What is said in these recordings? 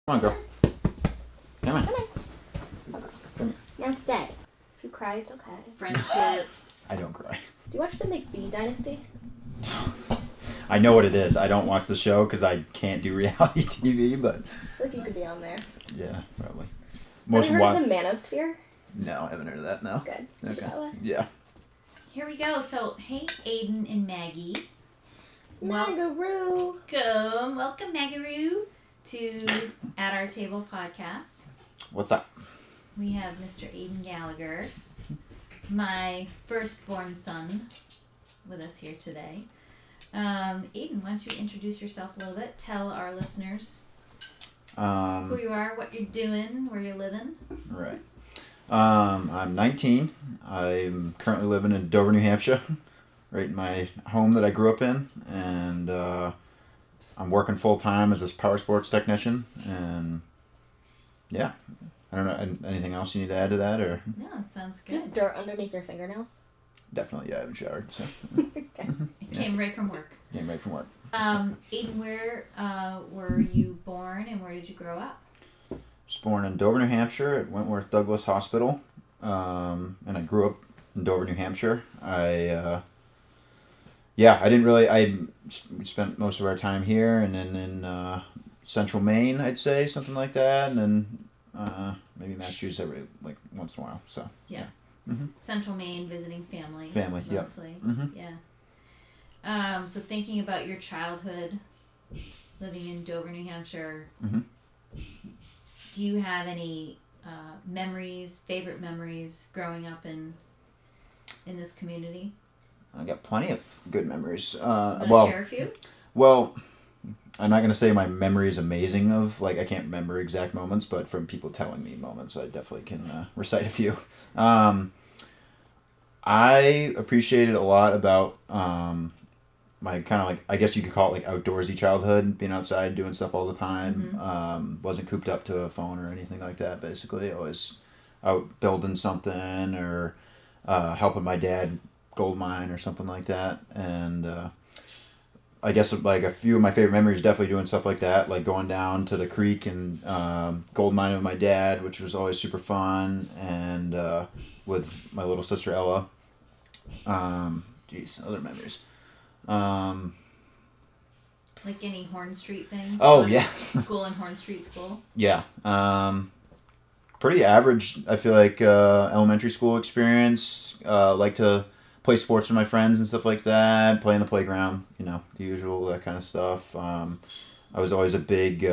Come on, girl. Come on. Come on. I'll go. Come Now stay. If you cry, it's okay. Friendships. I don't cry. Do you watch the McBee Dynasty? I know what it is. I don't watch the show because I can't do reality TV, but I feel like you could be on there. yeah, probably. Have you heard of the Manosphere? No, I haven't heard of that, no. Good. Okay. That way. Yeah. Here we go. So, hey, Aidan and Maggie. Magaroo. Welcome, Magaroo, to At Our Table podcast. What's up? We have Mr. Aidan Gallagher, my firstborn son, with us here today. Aidan, why don't you introduce yourself a little bit? Tell our listeners who you are, what you're doing, where you're living. Right. I'm 19. I'm currently living in Dover, New Hampshire, right in my home that I grew up in, and I'm working full time as a power sports technician, and yeah. I don't know, anything else you need to add to that, or? No, it sounds Do you have good. dirt underneath your fingernails? Definitely, yeah, I haven't showered, so. Okay. It came right from work. Came right from work. Aidan, where were you born and where did you grow up? Was born in Dover, New Hampshire at Wentworth Douglas Hospital, and I grew up in Dover, New Hampshire. I we spent most of our time here, and then in central Maine, I'd say, something like that, and then maybe Massachusetts every, once in a while, so. Yeah. Mm-hmm. Central Maine, visiting family. Family, yeah. Mostly. Mm-hmm. Yeah. So thinking about your childhood, living in Dover, New Hampshire, Mm-hmm. do you have any favorite memories growing up in this community? I got plenty of good memories. Want to share a few? Well, I'm not going to say my memory is amazing I can't remember exact moments, but from people telling me moments, I definitely can recite a few. I appreciated a lot about my kind of I guess you could call it outdoorsy childhood, being outside, doing stuff all the time. Mm-hmm. Wasn't cooped up to a phone or anything like that, basically. Always out building something or helping my dad gold mine or something like that. And I guess a few of my favorite memories definitely doing stuff like that, like going down to the creek and gold mining with my dad, which was always super fun, and with my little sister Ella. Other memories. Like any Horn Street things? Oh, Going yeah. to School in Horn Street School? Yeah. Pretty average, I feel like, elementary school experience. Like to play sports with my friends and stuff like that. Play in the playground, the usual, that kind of stuff. I was always a big,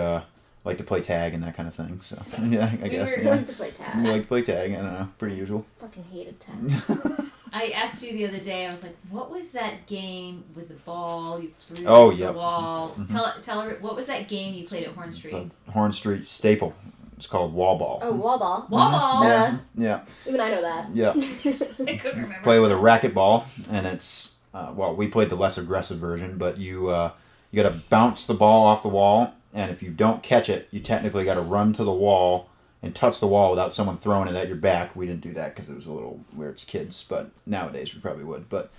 like to play tag and that kind of thing. So, yeah, I guess. We Yeah. like to play tag. Like to play tag, I don't know. Pretty usual. Fucking hated tag. I asked you the other day, I was like, what was that game with the ball? You threw Oh, against yep. the wall. Mm-hmm. Tell her, what was that game you played at Horn Street? It's a Horn Street staple. It's called wall ball. Oh, wall ball. Wall ball! Yeah. Yeah. Even I know that. Yeah. I couldn't remember. Play with a racquetball, and it's we played the less aggressive version, but you got to bounce the ball off the wall, and if you don't catch it, you technically got to run to the wall and touch the wall without someone throwing it at your back. We didn't do that because it was a little weird. It's kids, but nowadays we probably would. But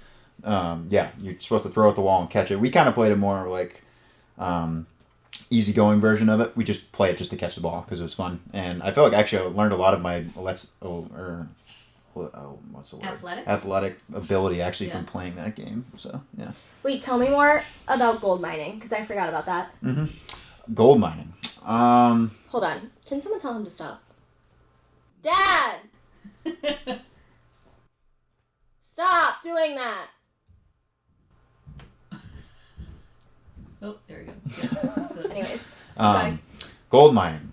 you're supposed to throw at the wall and catch it. We kind of played a more easygoing version of it. We just play it just to catch the ball because it was fun, and I feel like actually I learned a lot of my what's the word? Athletic ability actually from playing that game. So yeah. Wait, tell me more about gold mining, because I forgot about that. Mm-hmm. Gold mining. Hold on. Can someone tell him to stop? Dad! Stop doing that! Oh, there we go. Anyways. Gold mining.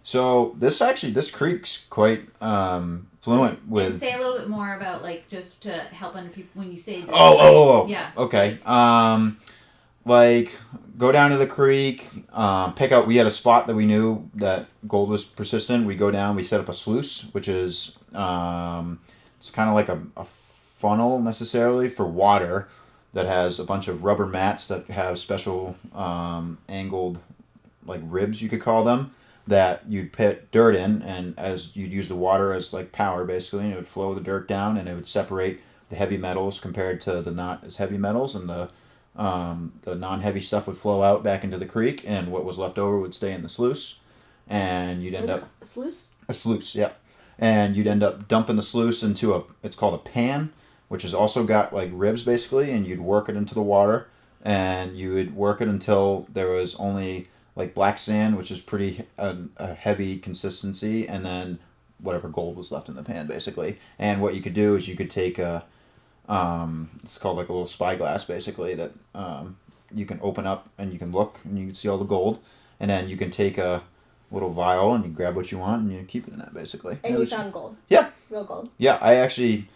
So this creek's quite fluent with. And say a little bit more about just to help under people when you say this. Oh. Yeah. Okay. Go down to the creek, pick out. We had a spot that we knew that gold was persistent. We go down. We set up a sluice, which is it's kind of like a funnel necessarily for water that has a bunch of rubber mats that have special angled ribs, you could call them, that you'd put dirt in, and as you'd use the water as power basically, and it would flow the dirt down, and it would separate the heavy metals compared to the not as heavy metals, and the non-heavy stuff would flow out back into the creek, and what was left over would stay in the sluice. and you'd end up A sluice? a sluice, yeah, and you'd end up dumping the sluice into it's called a pan, which has also got like ribs basically, and you'd work it into the water, and you would work it until there was only like black sand, which is pretty a heavy consistency, and then whatever gold was left in the pan basically. And what you could do is you could take it's called like a little spyglass basically that you can open up and you can look and you can see all the gold, and then you can take a little vial and you grab what you want and you keep it in that basically. And you found gold? Yeah. Real gold? Yeah, I actually,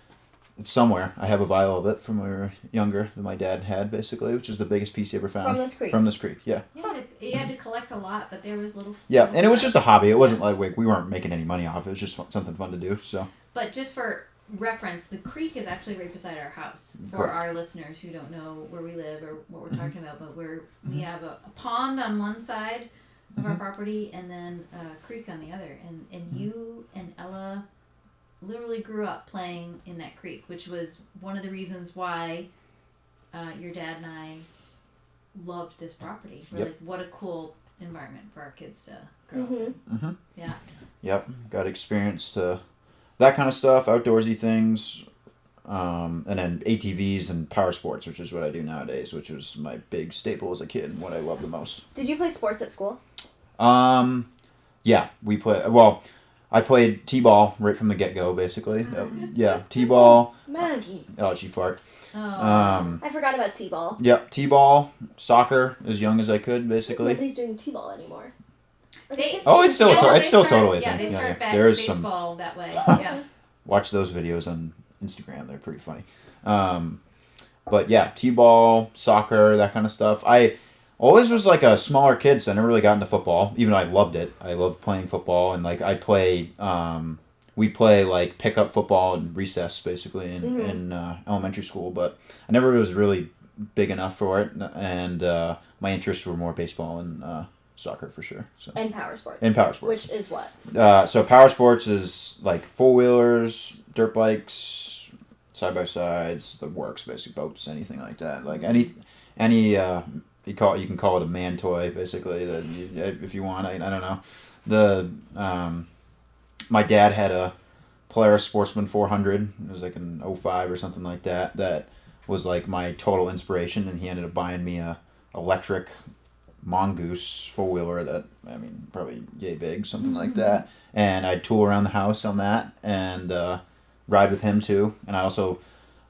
it's somewhere. I have a vial of it from when we were younger that my dad had basically, which is the biggest piece he ever found. From this creek? From this creek, yeah. You had to collect a lot, but there was little... Yeah, little and it was just a spots. hobby. It wasn't like we weren't making any money off it. It was just something fun to do, so. But just for reference, the creek is actually right beside our house. For Correct. our listeners who don't know where we live or what we're talking about, but we have a pond on one side of our property and then a creek on the other. And you and Ella literally grew up playing in that creek, which was one of the reasons why your dad and I loved this property. We're like, what a cool environment for our kids to grow up in. Mm-hmm. Yeah. Yep, got experience to that kind of stuff, outdoorsy things, and then ATVs and power sports, which is what I do nowadays, which was my big staple as a kid and what I loved the most. Did you play sports at school? Yeah, we play. Well, I played t-ball right from the get-go, basically. Yeah, t-ball. Maggie. Oh, she fart. Oh. I forgot about t-ball. Yep, t-ball, soccer, as young as I could, basically. Nobody's doing t-ball anymore. Are the They- kids Oh, it's still doing t-ball? it's still totally a Yeah, thing. they start There is some. baseball that way. Yeah. Watch those videos on Instagram. They're pretty funny. But yeah, t-ball, soccer, that kind of stuff. I always was like a smaller kid, so I never really got into football, even though I loved it. I loved playing football, and like I'd play, we'd play like pickup football and recess basically in elementary school, but I never was really big enough for it, and my interests were more baseball and soccer for sure. So. And power sports. And power sports. Which is what? So power sports is like four-wheelers, dirt bikes, side-by-sides, the works, basic boats, anything like that. Like any you can call it a man toy basically that if you want. I don't know. My dad had a Polaris Sportsman 400. It was like an 05 or something like that. That was like my total inspiration, and he ended up buying me a electric mongoose four-wheeler that, I mean, probably yay big, something like that. And I'd tool around the house on that and ride with him too. And I also,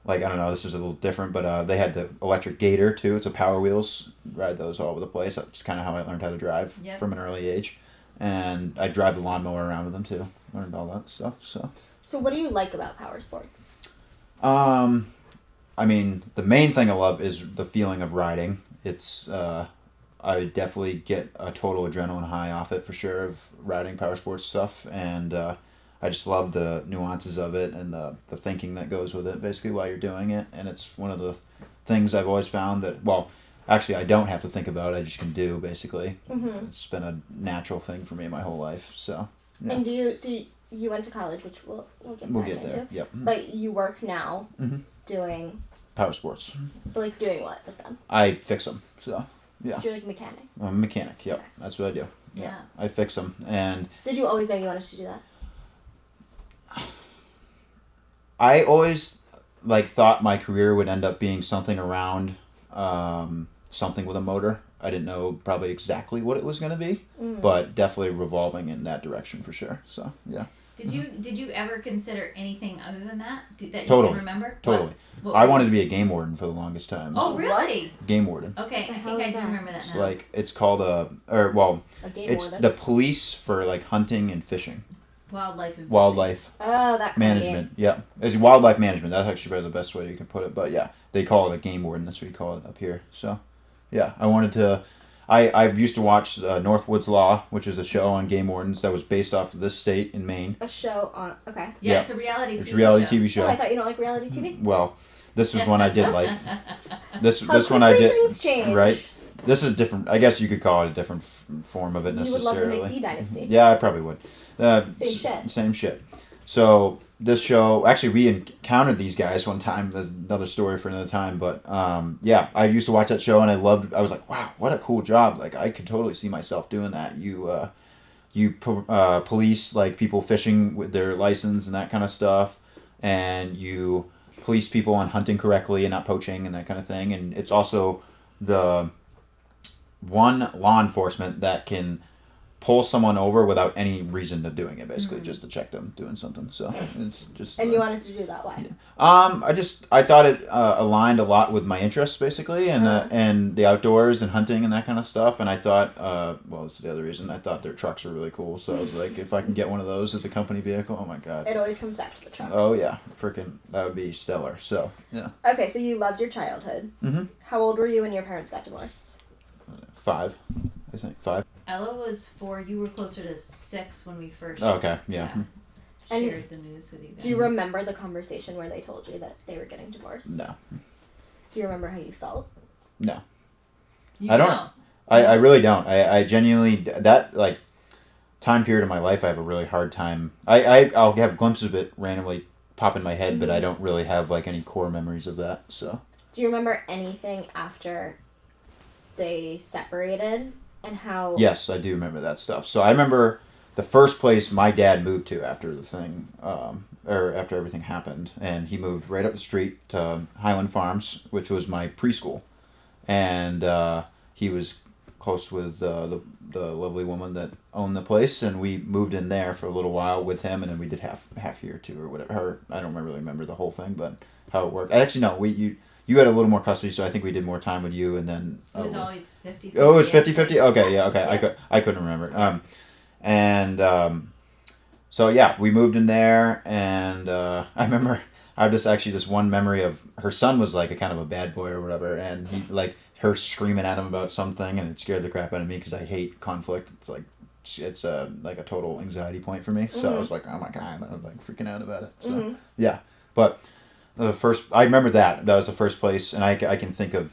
like, I don't know, this is a little different, but they had the electric Gator too. It's a Power Wheels. Ride those all over the place. That's kind of how I learned how to drive from an early age. And I drive the lawnmower around with them too. Learned all that stuff. So what do you like about power sports? I mean, the main thing I love is the feeling of riding. It's I definitely get a total adrenaline high off it for sure, of riding power sports stuff, and I just love the nuances of it and the thinking that goes with it basically while you're doing it. And it's one of the things I've always found that, well, actually I don't have to think about it, I just can do basically. It's been a natural thing for me my whole life. So yeah. And you went to college, which we'll get back into. There. Yep. But you work now doing power sports. like doing what with them? I fix them. So yeah. So you're like a mechanic. I'm a mechanic. Yep. That's what I do. Yeah. I fix them. And Did you always know you wanted to do that? I always thought my career would end up being something around something with a motor. I didn't know probably exactly what it was going to be, but definitely revolving in that direction for sure. So yeah. Did you ever consider anything other than that that you Totally. can remember? Totally. What I wanted to be a game warden for the longest time. Oh, so. really? Game warden. Okay, The I hell think I is do that? remember that It's now. it's called A game it's warden. the police for like hunting and fishing. Wildlife and fishing. Wildlife Oh, that kind management. Yeah. It's wildlife management. That's actually probably the best way you can put it. But yeah, they call it a game warden. That's what you call it up here. So yeah, I wanted to. I used to watch Northwoods Law, which is a show on game wardens that was based off of this state in Maine. A show on. Okay. Yeah, Yeah. it's a reality TV It's a reality show. TV show. Oh, I thought you don't like reality TV. Well, this was one I did like. This How this one I quickly did. things change. Right. This is different. I guess you could call it a different form of it You would necessarily. love to make B Dynasty. Yeah, I probably would. Same shit. Same shit. So this show, actually, we encountered these guys one time. Another story for another time. But yeah, I used to watch that show and I was like, wow, what a cool job. Like I could totally see myself doing that. you police like people fishing with their license and that kind of stuff, and you police people on hunting correctly and not poaching and that kind of thing. And it's also the one law enforcement that can pull someone over without any reason of doing it, basically just to check them doing something. So it's just. And you wanted to do that? Why? I thought it aligned a lot with my interests, basically, and the outdoors and hunting and that kind of stuff. And I thought, well, this is the other reason. I thought their trucks were really cool. So I was like, if I can get one of those as a company vehicle, oh my god. It always comes back to the truck. Oh yeah, freaking that would be stellar. So yeah. Okay, so you loved your childhood. Mm-hmm. How old were you when your parents got divorced? 5, I think 5. Ella was 4. You were closer to 6 when we first. Oh, okay, yeah. Shared the news with you guys. Do you remember the conversation where they told you that they were getting divorced? No. Do you remember how you felt? No. You I don't. I really don't. I genuinely that like time period of my life I have a really hard time. I'll have glimpses of it randomly pop in my head, but I don't really have like any core memories of that. So. Do you remember anything after they separated and how? Yes, I do remember that stuff. So I remember the first place my dad moved to after the thing, or after everything happened, and he moved right up the street to Highland Farms, which was my preschool, and he was close with the lovely woman that owned the place, and we moved in there for a little while with him, and then we did half year too or whatever. I don't really remember the whole thing, but how it worked. Actually, no, you had a little more custody, so I think we did more time with you, and then it was always 50-50. Oh, it was 50-50? Okay, yeah, okay. Yeah. I couldn't remember. So yeah, we moved in there, and I remember I have this one memory of her son was like a kind of a bad boy or whatever, and he like her screaming at him about something, and it scared the crap out of me because I hate conflict. It's like like a total anxiety point for me. So I was like, oh my god, I was like freaking out about it. So yeah, but. I remember that was the first place, and I can think of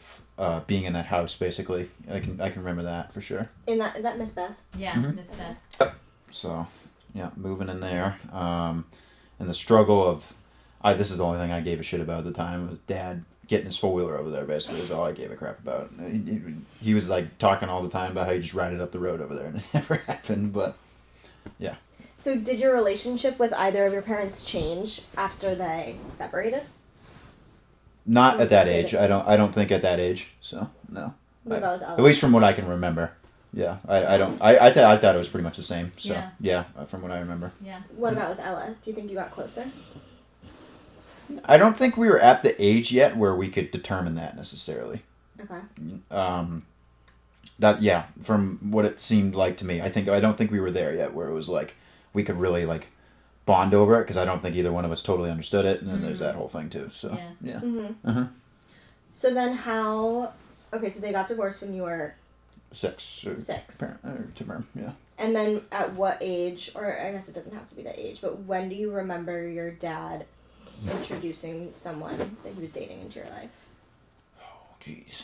being in that house basically. I can remember that for sure. Is that Miss Beth? Yeah, Miss Beth. Yep. So, yeah, moving in there, and the struggle of, this is the only thing I gave a shit about at the time was Dad getting his 4-wheeler over there. Basically, is all I gave a crap about. He was like talking all the time about how he just ride it up the road over there, and it never happened. But yeah. So, did your relationship with either of your parents change after they separated? Not at that age. I don't think at that age. So no. What about with Ella? At least from what I can remember. Yeah. I don't. I thought it was pretty much the same. So yeah, from what I remember. Yeah. What about with Ella? Do you think you got closer? I don't think we were at the age yet where we could determine that necessarily. Okay. From what it seemed like to me, I don't think we were there yet where it was like we could really like bond over it, because I don't think either one of us totally understood it, and then there's that whole thing too. So yeah. So then how? Okay, so they got divorced when you were 6. Yeah. And then at what age? Or I guess it doesn't have to be that age, but when do you remember your dad introducing someone that he was dating into your life? Oh, jeez.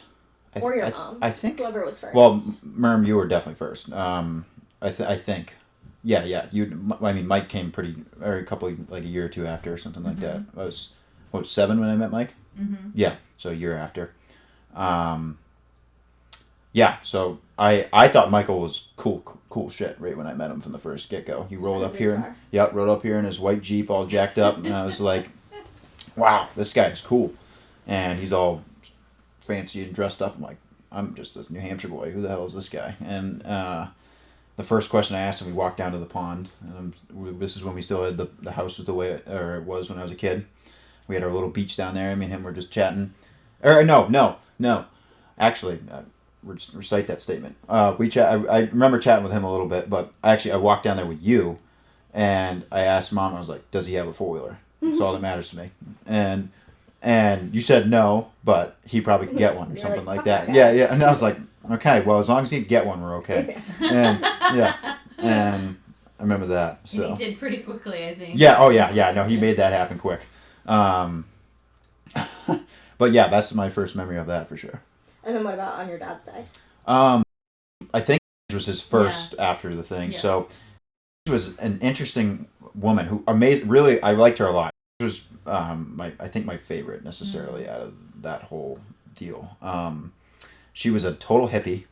Or your mom. I think whoever was first. Well, Merm, you were definitely first. I think. Yeah. Mike came a couple, like a year or two after, or something like that. I was 7 when I met Mike. Yeah, so a year after. Yeah, so I thought Michael was cool shit right when I met him from the first get go. He rolled up here. Rolled up here in his white Jeep, all jacked up, and I was like, wow, this guy's cool, and he's all fancy and dressed up. I'm like, I'm just this New Hampshire boy. Who the hell is this guy? And the first question I asked him, we walked down to the pond, and this is when we still had the house was the way it was when I was a kid. We had our little beach down there. Me and him were just chatting. No. Actually, recite that statement. We chat. I remember chatting with him a little bit, but I walked down there with you, and I asked Mom. I was like, "Does he have a 4-wheeler?" That's all that matters to me. And you said no, but he probably could get one or something like that. Yeah. And I was like, okay, well, as long as he could get one, we're okay. And and I remember that. So. And he did pretty quickly, I think. Yeah. Oh yeah. No, he made that happen quick. But yeah, that's my first memory of that for sure. And then what about on your dad's side? I think it was his first after the thing. Yeah. So she was an interesting woman who really, I liked her a lot. She was I think my favorite necessarily out of that whole deal. She was a total hippie,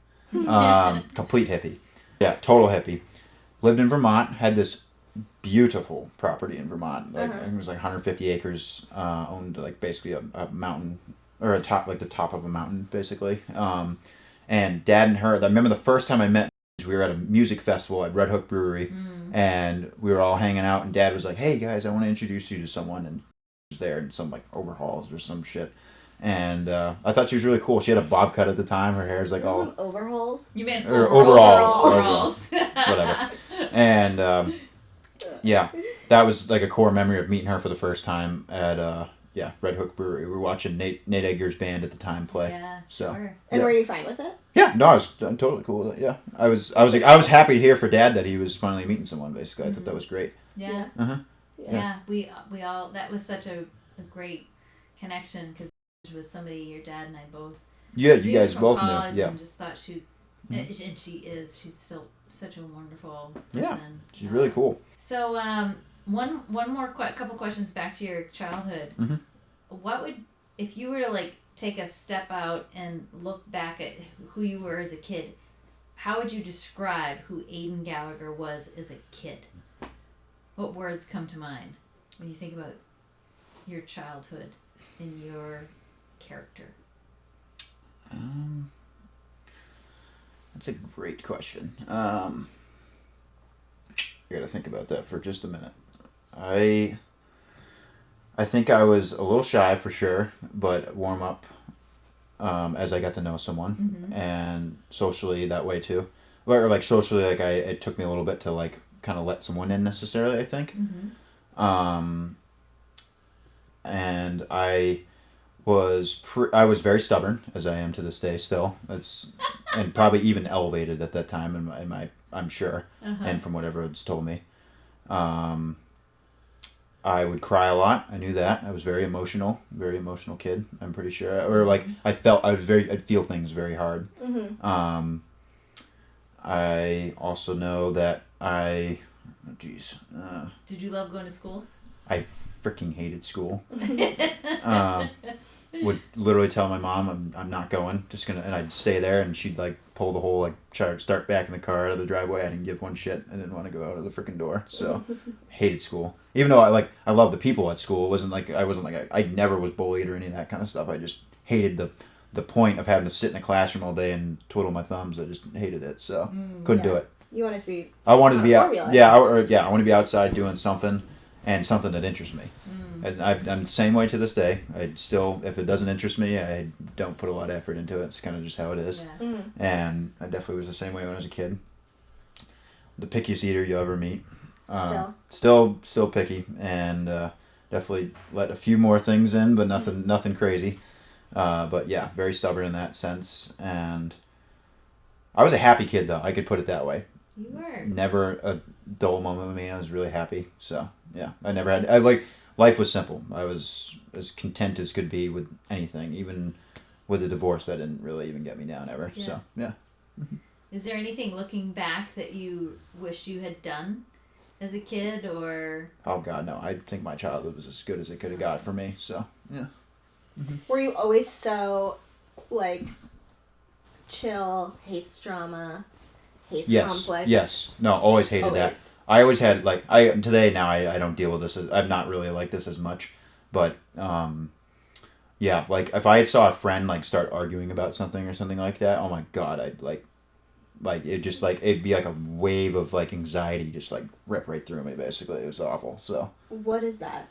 complete hippie. Yeah, total hippie. lived in Vermont, had this beautiful property in Vermont. Like Uh-huh. it was like 150 acres, owned like basically a mountain or a top, like the top of a mountain basically. And Dad and her, I remember the first time I met, we were at a music festival at Red Hook Brewery, and we were all hanging out, and Dad was like, "Hey guys, I want to introduce you to someone," and she was there in some like overhauls or some shit. And I thought she was really cool. She had a bob cut at the time. Her hair is like all overhauls. You meant Or overalls. whatever. And yeah, that was like a core memory of meeting her for the first time at Red Hook Brewery. We were watching Nate Edgar's band at the time play. Yeah, So, sure. And yeah. were you fine with it? Yeah, no, I'm totally cool with it. Yeah, I was happy to hear for Dad that he was finally meeting someone. Basically, I thought that was great. Yeah. Uh-huh. Yeah. We all, that was such a great connection because it was somebody your dad and I both Yeah, knew you guys from both college knew. Yeah, and just thought and she's still such a wonderful person. Yeah, she's really cool. So one more couple questions back to your childhood. Mm-hmm. What would, if you were to like take a step out and look back at who you were as a kid, how would you describe who Aidan Gallagher was as a kid? What words come to mind when you think about your childhood and your character? That's a great question. I gotta think about that for just a minute. I think I was a little shy for sure, but warm up as I got to know someone, and socially that way too. Or like socially, like it took me a little bit to like kind of let someone in necessarily. I think, and I was very stubborn, as I am to this day still. And probably even elevated at that time in my I'm sure, and from what everyone's told me. I would cry a lot. I knew that. I was very emotional kid. I'm pretty sure. Or like I'd feel things very hard. I also know that Did you love going to school? I freaking hated school. Would literally tell my mom I'm not going, and I'd stay there, and she'd like pull the whole like try to start back in the car out of the driveway. I didn't give one shit. I didn't want to go out of the freaking door. So hated school. Even though I loved the people at school. It wasn't like I never was bullied or any of that kind of stuff. I just hated the point of having to sit in a classroom all day and twiddle my thumbs. I just hated it. So couldn't do it. You wanted to be. I wanted to be out. formula. Yeah, I want to be outside doing something, and something that interests me. And I'm the same way to this day. I still, if it doesn't interest me, I don't put a lot of effort into it. It's kind of just how it is. Yeah. And I definitely was the same way when I was a kid. The pickiest eater you ever meet. Still picky, and definitely let a few more things in, but nothing crazy. But yeah, very stubborn in that sense. And I was a happy kid, though. I could put it that way. You were. Never a dull moment with me. I was really happy. So yeah, I never had. Life was simple. I was as content as could be with anything, even with a divorce that didn't really even get me down ever. Yeah. So yeah. Is there anything looking back that you wish you had done as a kid, or? Oh God, no! I think my childhood was as good as it could have got for me. So yeah. Were you always so, like, chill, hates drama, hates conflict? Yes. No, always hated that. I always had today now I don't deal with this. I'm not really like this as much, but yeah, like if I saw a friend like start arguing about something or something like that, oh my God, I'd like it just like it'd be like a wave of like anxiety just like rip right through me. Basically, it was awful. So what is that?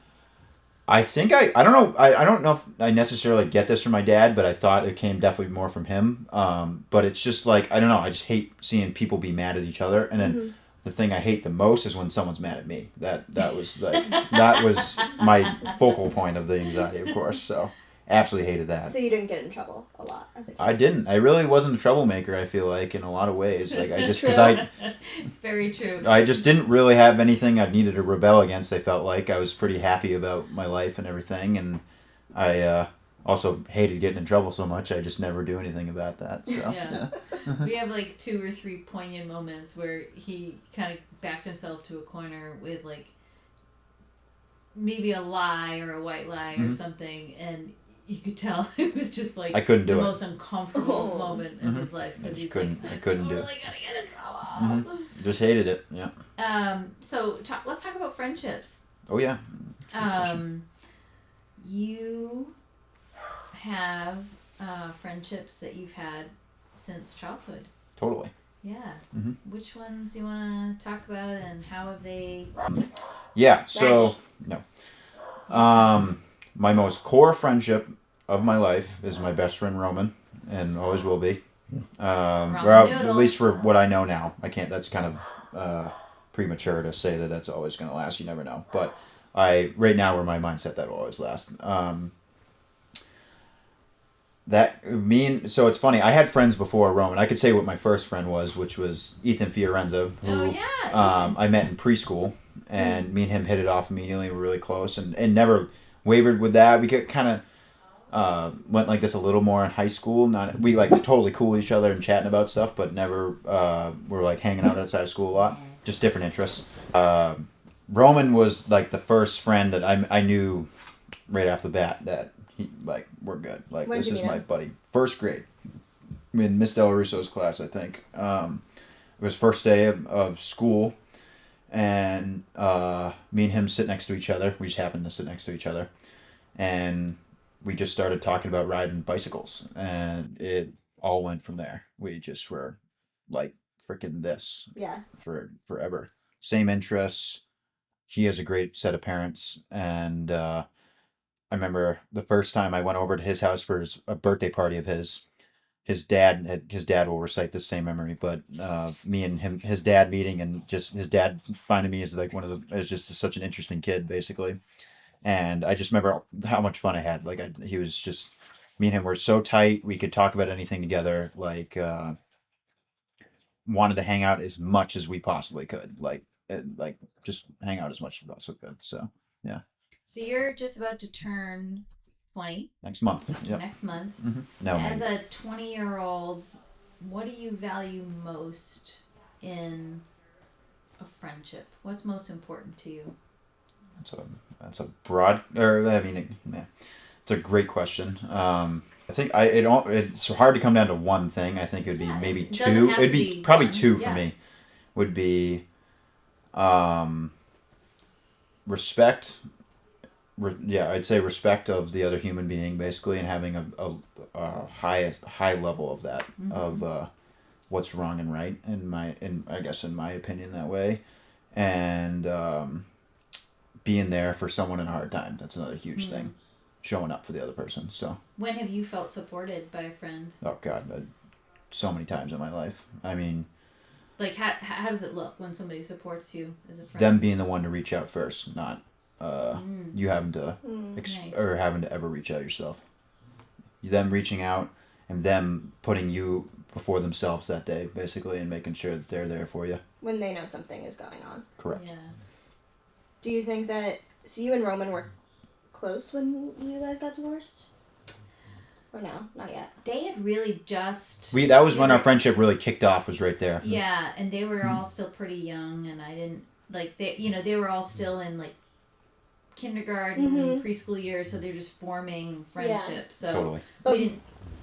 I think I don't know. I don't know if I necessarily get this from my dad, but I thought it came definitely more from him. But it's just like I don't know. I just hate seeing people be mad at each other, and then. The thing I hate the most is when someone's mad at me. That was like that was my focal point of the anxiety, of course. So absolutely hated that. So you didn't get in trouble a lot as a kid? I didn't. I really wasn't a troublemaker. I feel like in a lot of ways, like I just It's very true. I just didn't really have anything I needed to rebel against. I felt like I was pretty happy about my life and everything, and I also hated getting in trouble so much. I just never do anything about that. So Yeah. We have like 2 or 3 poignant moments where he kind of backed himself to a corner with like maybe a lie or a white lie or something, and you could tell it was just like I couldn't do the it. most uncomfortable moment in his life because he's like, I couldn't do it. totally gonna get in trouble. Just hated it. Yeah. So let's talk about friendships. Oh yeah. You have friendships that you've had since childhood. Totally. Yeah. Mm-hmm. Which ones do you want to talk about, and how have they? Yeah. So no. My most core friendship of my life is my best friend Roman, and always will be. At least for what I know now. I can't. That's kind of premature to say that that's always going to last. You never know. But right now, we're my mindset that will always last. So it's funny. I had friends before Roman. I could say what my first friend was, which was Ethan Fiorenzo, who I met in preschool, and me and him hit it off immediately. We were really close, and never wavered with that. We get kind of went like this a little more in high school. We like totally cool with each other and chatting about stuff, but never were like hanging out outside of school a lot. Just different interests. Roman was like the first friend that I knew right off the bat that we're good. Like, this is my buddy. First grade. In Miss Del Russo's class, I think. It was first day of school, and me and him sit next to each other. We just happened to sit next to each other, and we just started talking about riding bicycles, and it all went from there. We just were like freaking this. Yeah. For forever. Same interests. He has a great set of parents, and I remember the first time I went over to his house for a birthday party of his. His dad will recite the same memory, but me and his dad meeting, and just his dad finding me as like as just such an interesting kid, basically. And I just remember how much fun I had. Like he was just, me and him were so tight. We could talk about anything together. Like wanted to hang out as much as we possibly could. Like just hang out as much as we possibly could. So yeah. So you're just about to turn 20. Next month. Yep. Next month. Mm-hmm. No. As a 20-year-old, what do you value most in a friendship? What's most important to you? That's a broad, it's a great question. I think it's hard to come down to one thing. I think it would be maybe two. It'd be probably one. Two for me. Would be respect. I'd say respect of the other human being, basically, and having a high level of that, of what's wrong and right in my opinion, that way, and being there for someone in a hard time. That's another huge thing. Showing up for the other person. So when have you felt supported by a friend? Oh God, so many times in my life. I mean, like how does it look when somebody supports you as a friend? Them being the one to reach out first, not you having to or having to ever reach out yourself. Them reaching out and them putting you before themselves that day, basically, and making sure that they're there for you when they know something is going on. Correct. Yeah. Do you think that you and Roman were close when you guys got divorced? Or no, not yet. They had really just... That was when our friendship really kicked off, was right there. Yeah, and they were all still pretty young, and I didn't... they were all still in, kindergarten, preschool years, so they're just forming friendships. Yeah. So totally. But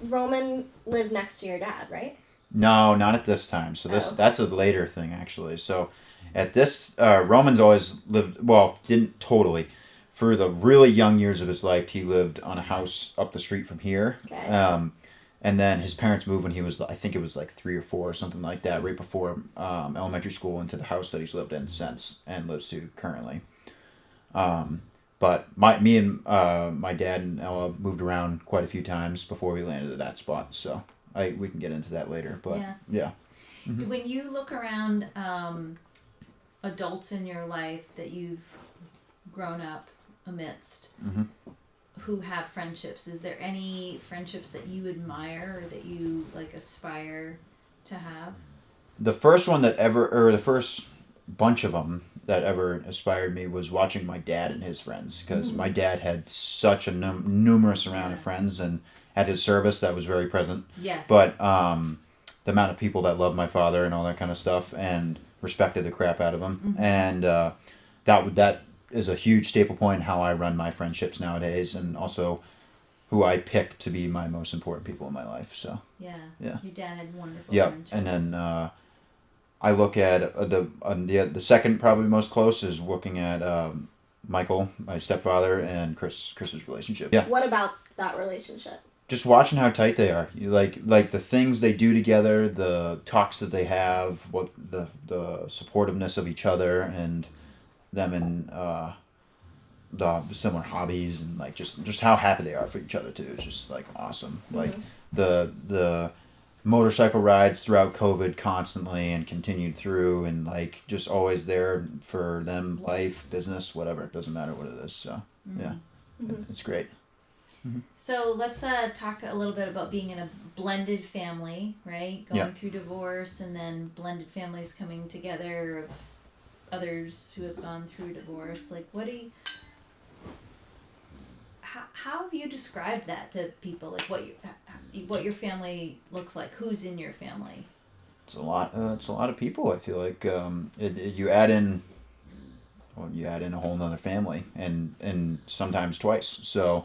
Roman lived next to your dad, right? No, not at this time. So that's a later thing, actually. So at this... Roman's always lived... Well, didn't totally... For the really young years of his life, he lived on a house up the street from here. Okay. And then his parents moved when he was, I think it was 3 or 4 or something like that, right before elementary school, into the house that he's lived in since and lives to currently. But me and my dad and Ella moved around quite a few times before we landed at that spot. So we can get into that later. But yeah. Mm-hmm. When you look around adults in your life that you've grown up amidst, who have friendships, is there any friendships that you admire or that you aspire to have? The first one the first bunch of them that ever inspired me was watching my dad and his friends, because my dad had such a numerous amount of friends, and at his service that was very present. Yes. But the amount of people that loved my father and all that kind of stuff and respected the crap out of him, and that is a huge staple point in how I run my friendships nowadays, and also who I pick to be my most important people in my life. So yeah. Your dad had wonderful friendships. friendships. And then I look at the second probably most close is looking at Michael, my stepfather, and Chris's relationship. Yeah. What about that relationship? Just watching how tight they are. You like the things they do together, the talks that they have, what the supportiveness of each other, and them in the similar hobbies, and like just how happy they are for each other too. It's just like awesome. Mm-hmm. Like the motorcycle rides throughout COVID constantly and continued through, and like just always there for them, life, business, whatever. It doesn't matter what it is. So yeah, it's great. Mm-hmm. So let's talk a little bit about being in a blended family, right? Going through divorce and then blended families coming together of others who have gone through divorce. Like, how have you described that to people? Like what your family looks like? Who's in your family? It's a lot. It's a lot of people. I feel like you add in a whole nother family, and sometimes twice. So.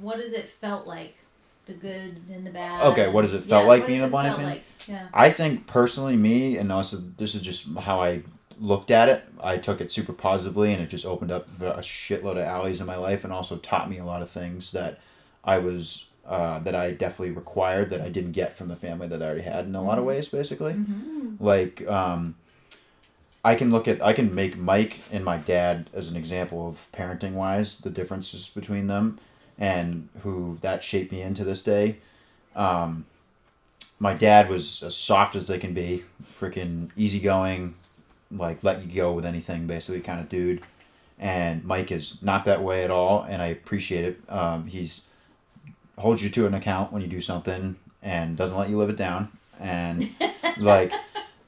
What has it felt like? The good and the bad? Okay, what has it felt like being a blended family? Like? Yeah. I think personally, me, and also this is just how I looked at it. I took it super positively, and it just opened up a shitload of alleys in my life, and also taught me a lot of things that that I definitely required that I didn't get from the family that I already had in a lot of ways, basically. Mm-hmm. Like, I can make Mike and my dad as an example of parenting wise, the differences between them. And who that shaped me into this day. My dad was as soft as they can be, freaking easygoing, like let you go with anything, basically kind of dude. And Mike is not that way at all, and I appreciate it. He's holds you to an account when you do something and doesn't let you live it down. And like,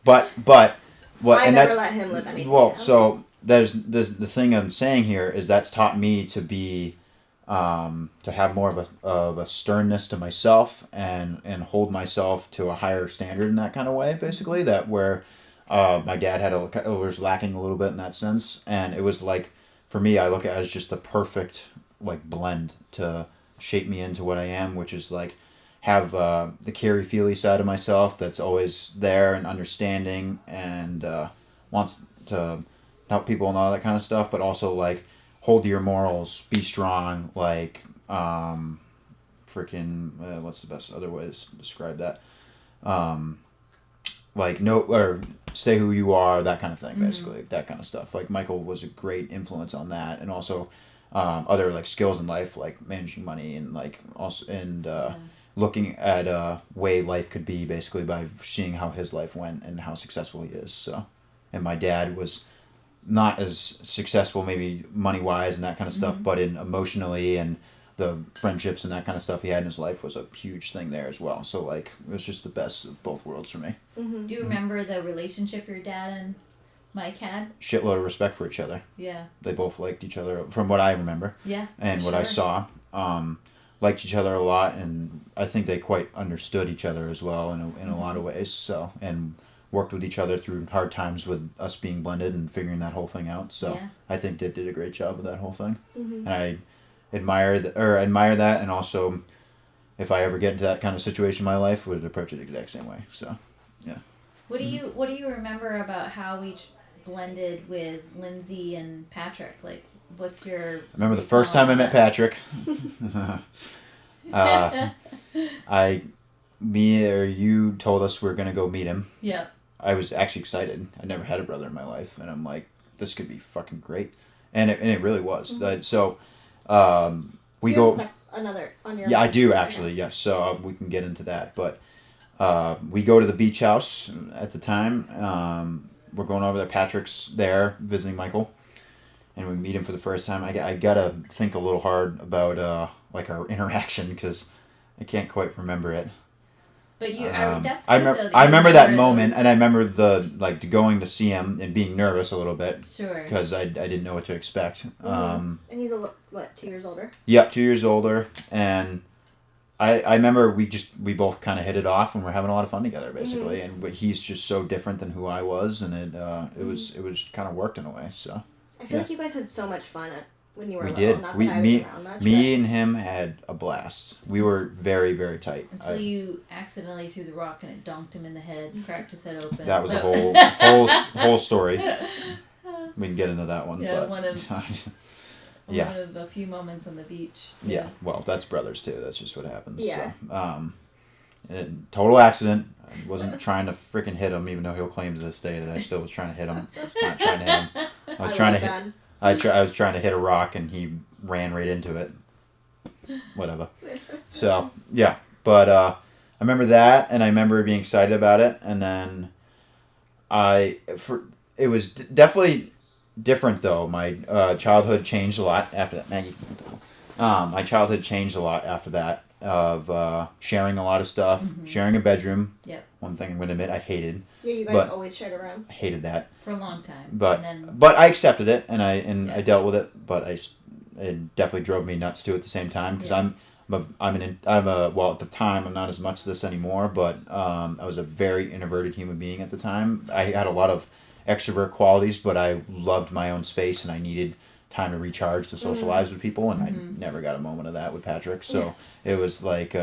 but what? I and never that's, let him live anything. Well, so there's the thing I'm saying here is that's taught me to be. To have more of a sternness to myself and hold myself to a higher standard in that kind of way, basically, that where my dad was lacking a little bit in that sense. And it was like, for me, I look at it as just the perfect like blend to shape me into what I am, which is like have the Carey Feely side of myself that's always there and understanding and wants to help people and all that kind of stuff, but also like hold to your morals, be strong, like, what's the best other way to describe that? Like, or stay who you are, that kind of thing, basically, that kind of stuff. Like, Michael was a great influence on that, and also other, like, skills in life, like managing money, and, like, also, and looking at a way life could be, basically, by seeing how his life went and how successful he is, so. And my dad was not as successful maybe money-wise and that kind of stuff, but in emotionally and the friendships and that kind of stuff he had in his life was a huge thing there as well. So like it was just the best of both worlds for me. Mm-hmm. Do you remember the relationship your dad and Mike had? Shitload of respect for each other. Yeah. They both liked each other from what I remember. Yeah. And what I saw. Liked each other a lot, and I think they quite understood each other as well in a lot of ways. So and worked with each other through hard times with us being blended and figuring that whole thing out. So I think they did a great job with that whole thing. Mm-hmm. And I admire that, and also if I ever get into that kind of situation in my life, would approach it the exact same way. So, yeah. What do you remember about how we blended with Lindsay and Patrick? Like, what's your... I remember the first time I met Patrick. You told us we were going to go meet him. Yeah. I was actually excited. I never had a brother in my life, and I'm like, this could be fucking great, and it really was. Mm-hmm. So, we go. Another on your. Yeah, I do actually. Yes, so we can get into that, but we go to the beach house at the time. We're going over there. Patrick's there visiting Michael, and we meet him for the first time. I gotta think a little hard about like our interaction because I can't quite remember it. But that's I good, remember. though, I remember that those... moment, and I remember going to see him and being nervous a little bit. Sure. Because I didn't know what to expect. Mm-hmm. And he's 2 years older? Yep, 2 years older, and I remember we both kind of hit it off, and we're having a lot of fun together, basically. Mm-hmm. And he's just so different than who I was, and it was kind of worked in a way. So. I feel like you guys had so much fun when you were We little? did. Not We that I was me around much, me and him had a blast. We were very, very tight. Until you accidentally threw the rock and it donked him in the head, cracked his head open. That was a whole story. We can get into that one. Yeah, but one of yeah. one of a few moments on the beach. Yeah. Well, that's brothers too. That's just what happens. Yeah. So, total accident. I wasn't trying to freaking hit him, even though he'll claim to this day that I still was trying to hit him. Just not trying to hit him. I was trying to hit. I was trying to hit a rock and he ran right into it. Whatever. So yeah, but I remember that, and I remember being excited about it, and then it was definitely different though. My childhood changed a lot after that. Maggie, my childhood changed a lot after that of sharing a lot of stuff, sharing a bedroom. Yep. One thing I'm going to admit I hated. Yeah, you guys always shared a room. I hated that. For a long time. But and then, but I accepted it, and I dealt with it. But it definitely drove me nuts too at the same time, because I'm well, at the time I'm not as much this anymore, but I was a very introverted human being at the time. I had a lot of extrovert qualities, but I loved my own space, and I needed time to recharge, to socialize with people, and I never got a moment of that with Patrick. So it was like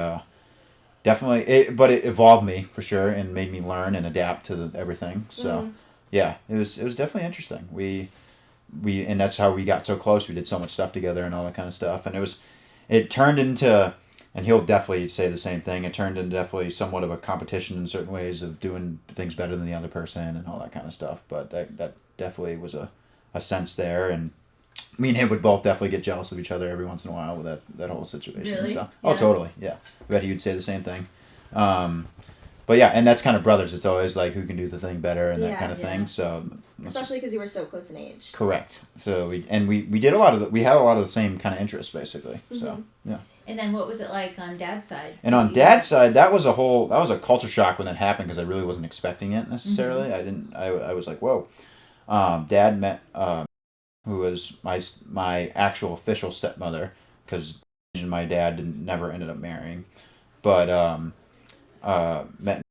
definitely, but it evolved me for sure and made me learn and adapt to everything. So yeah, it was definitely interesting. We and that's how we got so close. We did so much stuff together and all that kind of stuff, and it turned into, and he'll definitely say the same thing, it turned into definitely somewhat of a competition in certain ways of doing things better than the other person and all that kind of stuff. But that definitely was a sense there, and me and him would both definitely get jealous of each other every once in a while with that whole situation. Really? So, Yeah. oh, totally, yeah. I bet he would say the same thing. But yeah, and that's kind of brothers. It's always like who can do the thing better and that kind of thing. So especially because you were so close in age. Correct. So we did a lot of we had a lot of the same kind of interests basically. So yeah. And then what was it like on Dad's side? And on Dad's side, that was a culture shock when that happened, because I really wasn't expecting it necessarily. I was like, whoa. Dad met who was my actual official stepmother, because my dad never ended up marrying, but met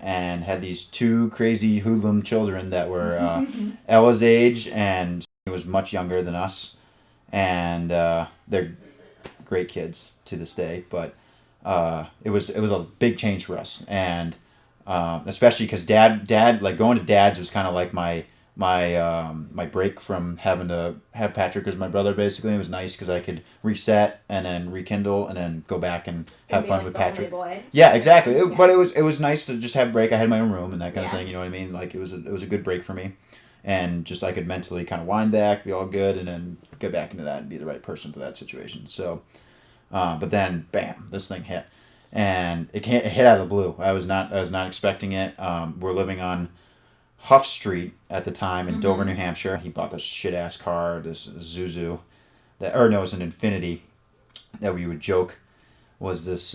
and had these two crazy hoodlum children that were Ella's age, and he was much younger than us, and they're great kids to this day. But it was a big change for us, and especially because dad like going to Dad's was kind of like my break from having to have Patrick as my brother. Basically, it was nice because I could reset and then rekindle and then go back and have fun with Patrick. Yeah, exactly. But it was nice to just have a break. I had my own room and that kind of thing. You know what I mean? Like it was a good break for me, and just I could mentally kind of wind back, be all good, and then get back into that and be the right person for that situation. So, but then bam, this thing hit, and it hit out of the blue. I was not expecting it. We're living on Huff Street at the time in Dover, New Hampshire. He bought this shit ass car, this Zuzu, it was an Infinity, that we would joke was this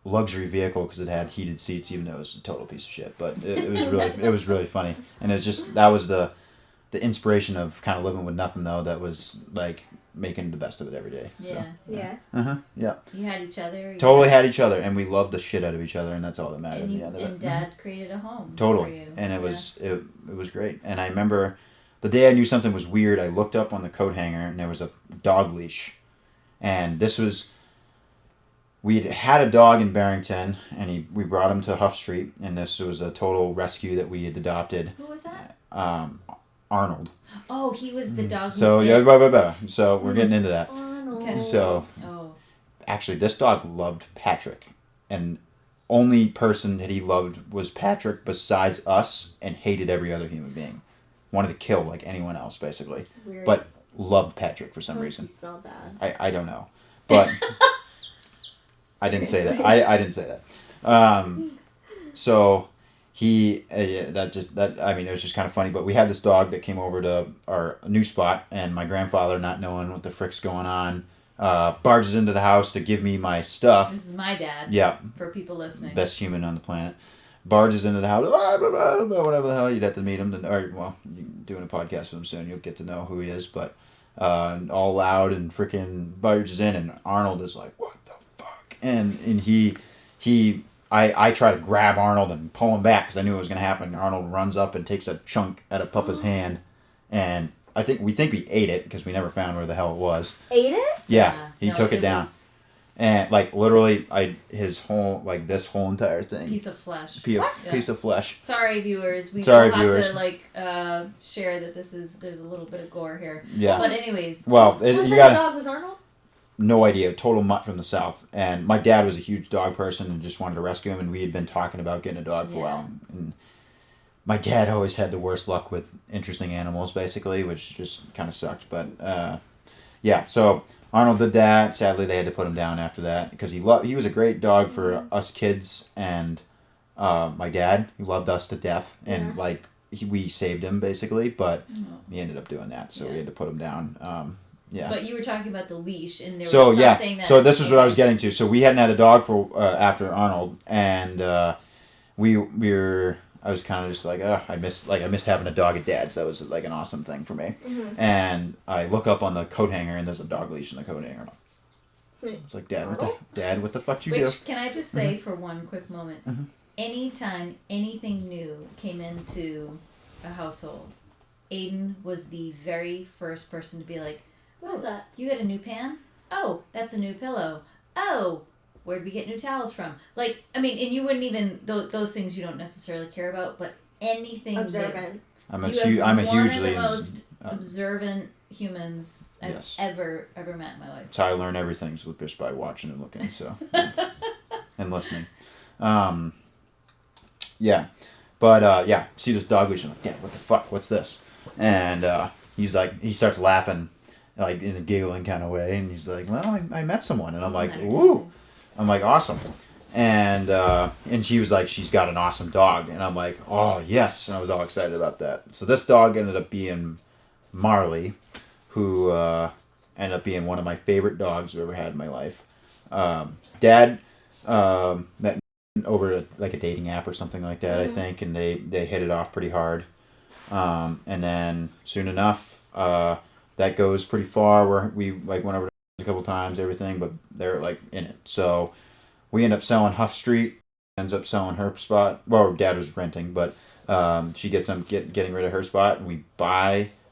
luxury vehicle because it had heated seats, even though it was a total piece of shit. But it was really funny, and that was the inspiration of kind of living with nothing though. That was like making the best of it every day. Yeah. So, yeah. Yeah. You had each other. Totally had each other, and we loved the shit out of each other, and that's all that mattered. And Dad created a home. Totally. For you. And it was great. And I remember the day I knew something was weird, I looked up on the coat hanger, and there was a dog leash. And this was, we'd had a dog in Barrington, and we brought him to Huff Street, and this was a total rescue that we had adopted. Who was that? Arnold. Oh, he was the dog. So yeah, so we're getting into that. Arnold. Okay. So, actually, this dog loved Patrick, and only person that he loved was Patrick besides us, and hated every other human being. Wanted to kill like anyone else, basically. Weird. But loved Patrick for some reason. He smelled bad. I don't know, but I didn't say that. I didn't say that. So he it was just kind of funny. But we had this dog that came over to our new spot, and my grandfather, not knowing what the frick's going on, barges into the house to give me my stuff. This is my dad. Yeah. For people listening. Best human on the planet. Barges into the house, blah, blah, blah, blah, whatever the hell. You'd have to meet him. You're doing a podcast with him soon. You'll get to know who he is. But all loud and freaking barges in, and Arnold is like, what the fuck? And I try to grab Arnold and pull him back because I knew it was going to happen. Arnold runs up and takes a chunk out of Papa's hand and we think we ate it because we never found where the hell it was. Ate it? Yeah, he no, took it down. And like literally, this whole entire thing. Piece of flesh. Piece of flesh. Sorry, viewers. We Sorry, will have viewers. to share that there's a little bit of gore here. Yeah. But anyways. Well, What you kind got of dog was Arnold? no idea. Total mutt from the south. And my dad was a huge dog person and just wanted to rescue him. And we had been talking about getting a dog for a while. And my dad always had the worst luck with interesting animals, basically, which just kind of sucked. But yeah, so Arnold did that. Sadly, they had to put him down after that because he was a great dog for us kids and my dad. He loved us to death, and we saved him basically, but he ended up doing that, so we had to put him down. Yeah. But you were talking about the leash, and there was something that... So this is what I was getting to. So we hadn't had a dog for after Arnold, and we were. I was kind of just like, I missed having a dog at Dad's. That was like an awesome thing for me. Mm-hmm. And I look up on the coat hanger, and there's a dog leash in the coat hanger. It's like, Dad, what the fuck you do? Which, can I just say for one quick moment, anytime anything new came into a household, Aidan was the very first person to be like, what is that? You got a new pan? Oh, that's a new pillow. Oh, where'd we get new towels from? Like, I mean, and you wouldn't even, those things you don't necessarily care about, but anything observant. New. I'm a one hugely of the most observant humans I've ever met in my life. That's how I learn everything, so just by watching and looking, so and listening. Yeah, but see this dog leash, I'm like, Dad, what the fuck? What's this? And he's like, he starts laughing, like in a giggling kind of way, and he's like, well, I met someone, and I'm like, ooh. I'm like, awesome. And she was like, she's got an awesome dog. And I'm like, oh, yes. And I was all excited about that. So this dog ended up being Marley, who ended up being one of my favorite dogs I've ever had in my life. Dad met over like a dating app or something like that, I think. And they hit it off pretty hard. And then soon enough, that goes pretty far where we like went over a couple times, everything, but they're like in it. So we end up selling Huff Street, ends up selling her spot. Well, Dad was renting, but she gets getting rid of her spot, and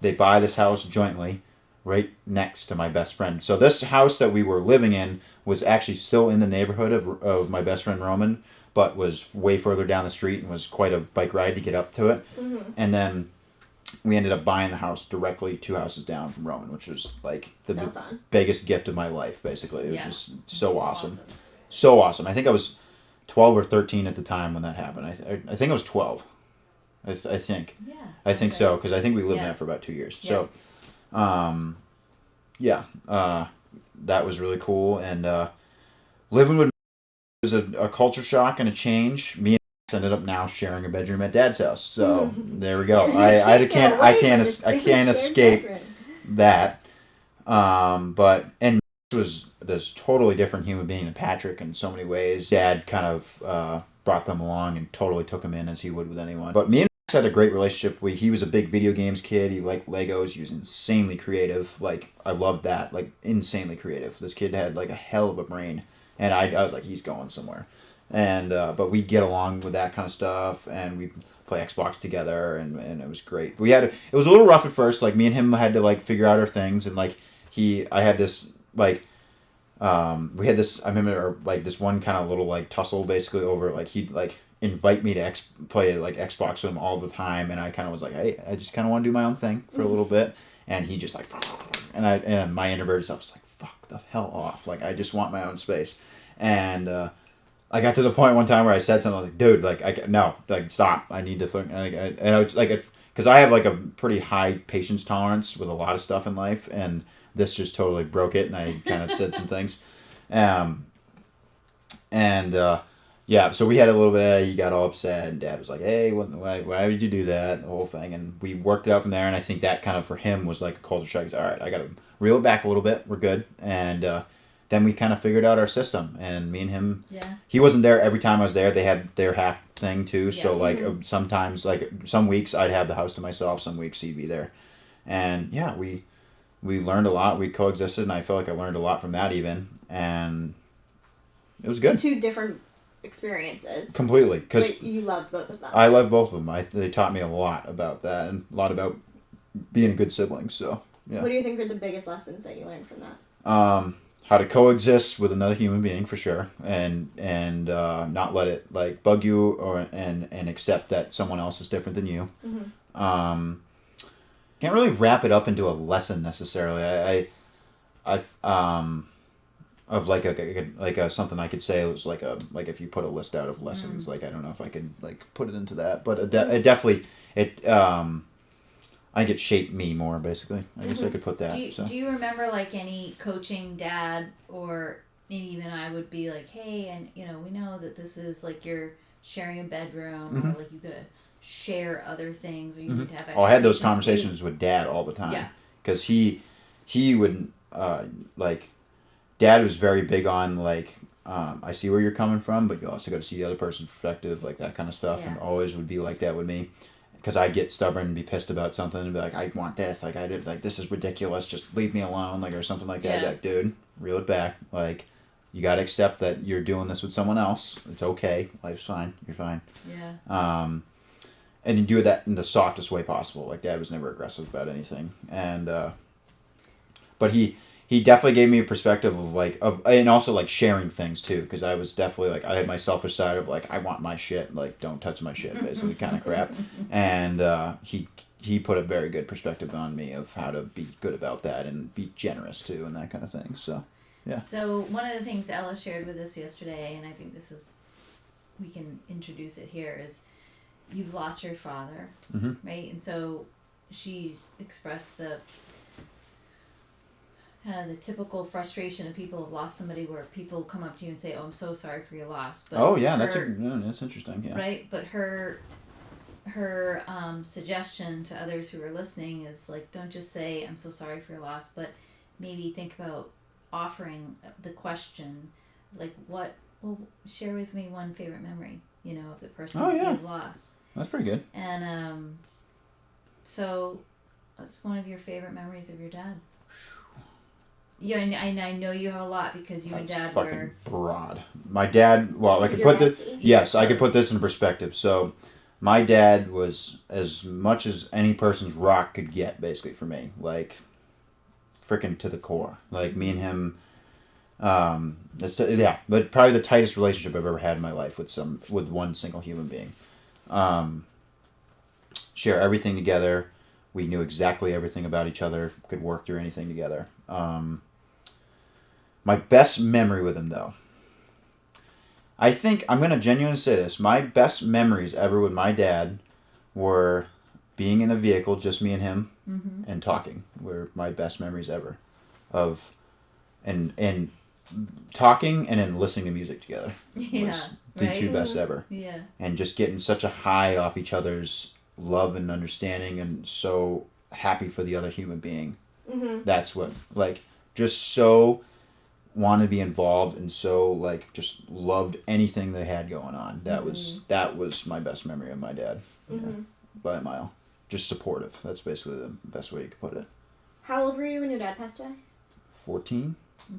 they buy this house jointly right next to my best friend. So this house that we were living in was actually still in the neighborhood of my best friend Roman, but was way further down the street and was quite a bike ride to get up to it. And then we ended up buying the house directly 2 houses down from Roman, which was like the biggest gift of my life, basically. It was just so awesome. So awesome. I think I was 12 or 13 at the time when that happened. I think I was 12. I think. Yeah. I think so, because I think we lived there for about 2 years. Yeah. So, that was really cool. And living with was a culture shock and a change. Me and ended up now sharing a bedroom at Dad's house. So there we go. I can't escape that. But was this totally different human being than Patrick in so many ways. Dad kind of brought them along and totally took them in as he would with anyone. But me and Max had a great relationship. He was a big video games kid. He liked Legos. He was insanely creative. Like, I loved that. Like, insanely creative. This kid had like a hell of a brain. And I was like, he's going somewhere. And but we'd get along with that kind of stuff, and we'd play Xbox together, and it was great. It was a little rough at first. Like, me and him had to like figure out our things, and like I had this like we had this, I remember like this one kind of little like tussle basically over like he'd like invite me to play like Xbox with him all the time, and I kind of was like, hey, I just kind of want to do my own thing for a little bit, and he just like, and my introverted self was like, fuck the hell off, like I just want my own space. And I got to the point one time where I said something like, dude, like no, like stop, I need to and I was like, because I have like a pretty high patience tolerance with a lot of stuff in life, and this just totally broke it, and I kind of said some things. So we had a little bit, he got all upset, and Dad was like, hey, why did you do that, the whole thing, and we worked it out from there, and I think that kind of, for him, was like a culture shock. He's, all right, I got to reel it back a little bit, we're good, and then we kind of figured out our system, and me and him, he wasn't there every time I was there, they had their half thing too, so like sometimes, like some weeks I'd have the house to myself, some weeks he'd be there, and we learned a lot. We coexisted, and I feel like I learned a lot from that even, and it was good. 2 different experiences. Completely, because you loved both of them. I loved both of them. They taught me a lot about that, and a lot about being a good sibling. So yeah. What do you think are the biggest lessons that you learned from that? How to coexist with another human being for sure, and not let it like bug you and accept that someone else is different than you. Mm-hmm. Can't really wrap it up into a lesson necessarily. I of like a something I could say it was like if you put a list out of lessons, like I don't know if I could like put it into that, but it definitely I think it shaped me more, basically. I guess I could put that. Do you remember like any coaching dad, or maybe even I would be like, hey, and we know that this is like you're sharing a bedroom, or like you gotta share other things, or you need to have. I had those conversations with Dad all the time. Yeah. Because he would like, Dad was very big on like, I see where you're coming from, but you also got to see the other person's perspective, like that kind of stuff, and always would be like that with me. Because I'd get stubborn and be pissed about something and be like, I want this, like I did, like this is ridiculous, just leave me alone, like or something like that. Yeah. Like, dude, reel it back. Like, you gotta accept that you're doing this with someone else. It's okay. Life's fine. You're fine. Yeah. And you do that in the softest way possible. Like Dad was never aggressive about anything, and but he definitely gave me a perspective of and also like sharing things too, because I was definitely like I had my selfish side of like I want my shit, like don't touch my shit, basically kind of crap, and he put a very good perspective on me of how to be good about that and be generous too and that kind of thing. So yeah. So one of the things Ella shared with us yesterday, and I think we can introduce it here, is you've lost your father, right? And so she expressed the kind of the typical frustration of people who've lost somebody, where people come up to you and say, "Oh, I'm so sorry for your loss." But that's interesting. Yeah. Right, but her suggestion to others who are listening is like, don't just say, "I'm so sorry for your loss," but maybe think about offering the question, like, share with me one favorite memory, of the person that you've lost. That's pretty good. And so what's one of your favorite memories of your dad? Yeah, and I know you have a lot because you and Dad fucking were broad. My dad, I could put this. Yes, I could put this in perspective. So, my dad was as much as any person's rock could get, basically for me, like, freaking to the core. Like me and him, but probably the tightest relationship I've ever had in my life with one single human being. Share everything together. We knew exactly everything about each other. Could work through anything together. My best memory with him, though, I think I'm going to genuinely say this. My best memories ever with my dad were being in a vehicle, just me and him, and talking. Were my best memories ever. And talking and then listening to music together was the two best ever. Yeah. And just getting such a high off each other's love and understanding, and so happy for the other human being. That's what, like, just so wanted to be involved and so, like, just loved anything they had going on. That was my best memory of my dad. Yeah, by a mile. Just supportive. That's basically the best way you could put it. How old were you when your dad passed away? 14?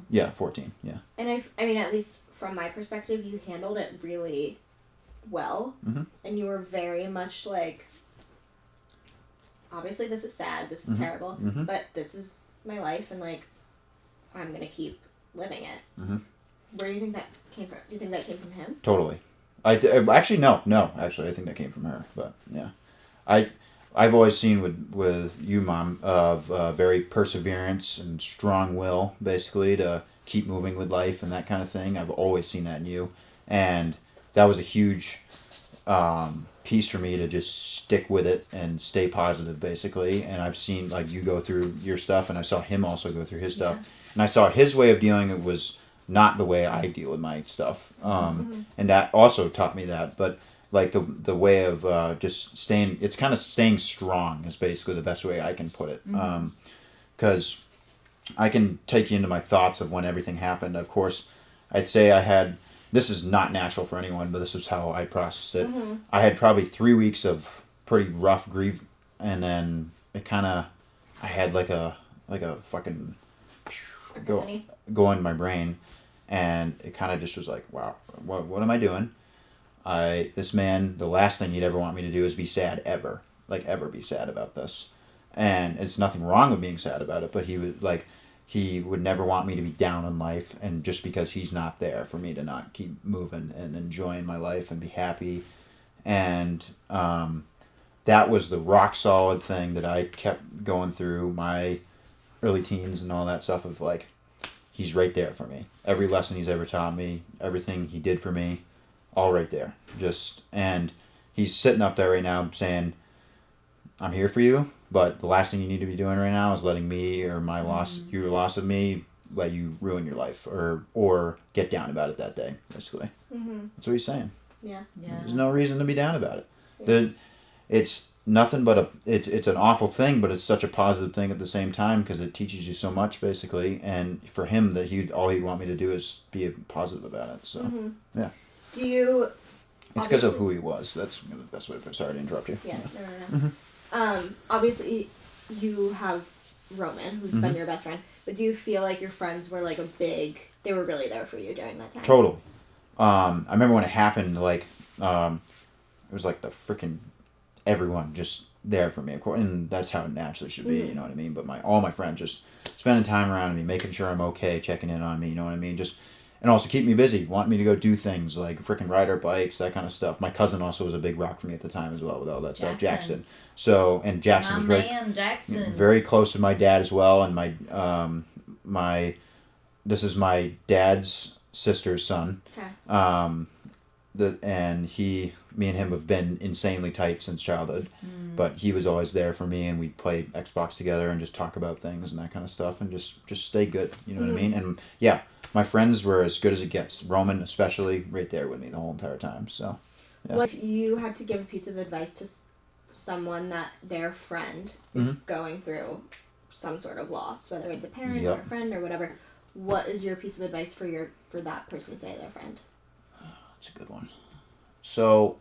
Yeah, 14, yeah. And I mean, at least from my perspective, you handled it really well. And you were very much like, obviously this is sad, this is terrible, but this is my life, and like, I'm going to keep living it. Where do you think that came from? Do you think that came from him? Totally. Actually, no. Actually, I think that came from her. But yeah, I've always seen with you, Mom, of very perseverance and strong will, basically, to keep moving with life and that kind of thing. I've always seen that in you, and that was a huge piece for me to just stick with it and stay positive, basically. And I've seen, like, you go through your stuff, and I saw him also go through his stuff, and I saw his way of dealing it was not the way I deal with my stuff, and that also taught me that. But like the way of just staying, it's kind of staying strong is basically the best way I can put it, because I can take you into my thoughts of when everything happened. Of course, I'd say I had, this is not natural for anyone, but this is how I processed it. I had probably 3 weeks of pretty rough grief, and then it kind of, I had like a fucking go in my brain, and it kind of just was like, wow, what am I doing? This man, the last thing he'd ever want me to do is be sad ever be sad about this. and it's nothing wrong with being sad about it, but he would never want me to be down in life, and just because he's not there for me to not keep moving and enjoying my life and be happy. And that was the rock solid thing that I kept going through my early teens and all that stuff of like, he's right there for me. Every lesson he's ever taught me, everything he did for me, all right there. And he's sitting up there right now saying, I'm here for you, but the last thing you need to be doing right now is letting me or my loss, your loss of me, let you ruin your life or get down about it that day, basically. Mm-hmm. That's what he's saying. Yeah. There's no reason to be down about it. Yeah. It's nothing but it's an awful thing, but it's such a positive thing at the same time because it teaches you so much, basically. And for him, all he'd want me to do is be positive about it. So, yeah. Do you... It's because of who he was. That's the best way to put it. Sorry to interrupt you. Yeah, no. Mm-hmm. Obviously, you have Roman, who's been your best friend, but do you feel like your friends were like they were really there for you during that time? Totally. I remember when it happened, like, it was like the freaking everyone just there for me, of course, and that's how it naturally should be, you know what I mean? But all my friends just spending time around me, making sure I'm okay, checking in on me, you know what I mean? And also keep me busy, want me to go do things like freaking ride our bikes, that kind of stuff. My cousin also was a big rock for me at the time as well with all that stuff. Jackson. So, and Jackson was very close to my dad as well. And this is my dad's sister's son. Okay. Me and him have been insanely tight since childhood. But he was always there for me, and we'd play Xbox together and just talk about things and that kind of stuff and just stay good, you know what I mean? And yeah, my friends were as good as it gets. Roman especially, right there with me the whole entire time. So, yeah. What if you had to give a piece of advice to someone that their friend is going through some sort of loss, whether it's a parent or a friend or whatever, what is your piece of advice for that person, say their friend? That's a good one. So,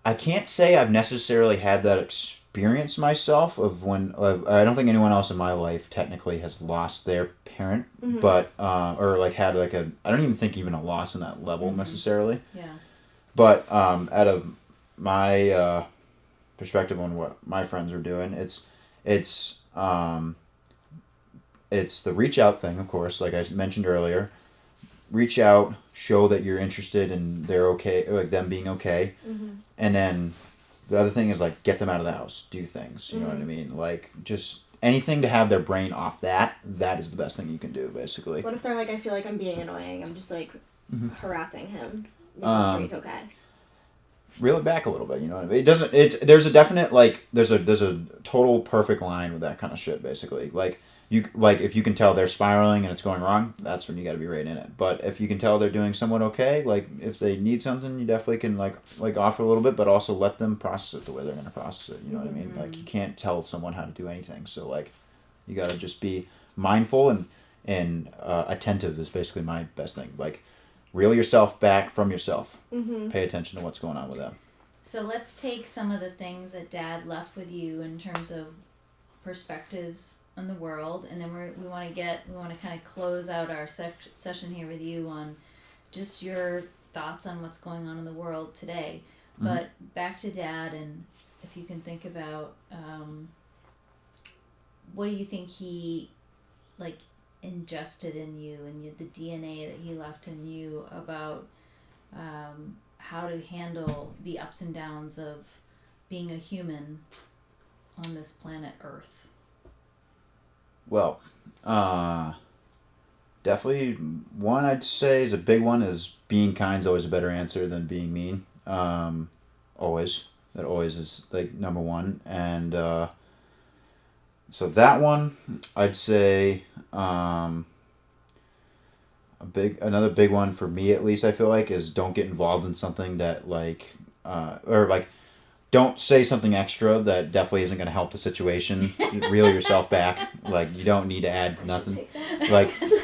I can't say I've necessarily had that experience myself of when I don't think anyone else in my life technically has lost their parent, but or like had like I don't even think even a loss in that level necessarily. Yeah. But out of my perspective on what my friends are doing, it's the reach out thing, of course, like I mentioned earlier. Reach out, show that you're interested and they're okay, like them being okay. And then the other thing is like get them out of the house, do things, you know what I mean? Like just anything to have their brain off that is the best thing you can do, basically. What if they're like, I feel like I'm being annoying, I'm just like harassing him, making sure he's okay? Reel it back a little bit, you know what I mean? There's a definite like there's a total perfect line with that kind of shit, basically. Like if you can tell they're spiraling and it's going wrong, that's when you got to be right in it. But if you can tell they're doing somewhat okay, like if they need something, you definitely can like offer a little bit, but also let them process it the way they're going to process it. You know what I mean? Like you can't tell someone how to do anything. So like you got to just be mindful and attentive is basically my best thing. Like reel yourself back from yourself. Pay attention to what's going on with them. So let's take some of the things that Dad left with you in terms of perspectives on the world, and then we want to kind of close out our session here with you on just your thoughts on what's going on in the world today. But back to Dad, and if you can think about what do you think he like ingested in you and the DNA that he left in you about how to handle the ups and downs of being a human on this planet Earth? Well, definitely one I'd say is a big one is being kind is always a better answer than being mean. Always. That always is like number one. And so that one I'd say another big one for me at least I feel like is don't get involved in something that don't say something extra that definitely isn't going to help the situation. Reel yourself back. Like you don't need to add nothing.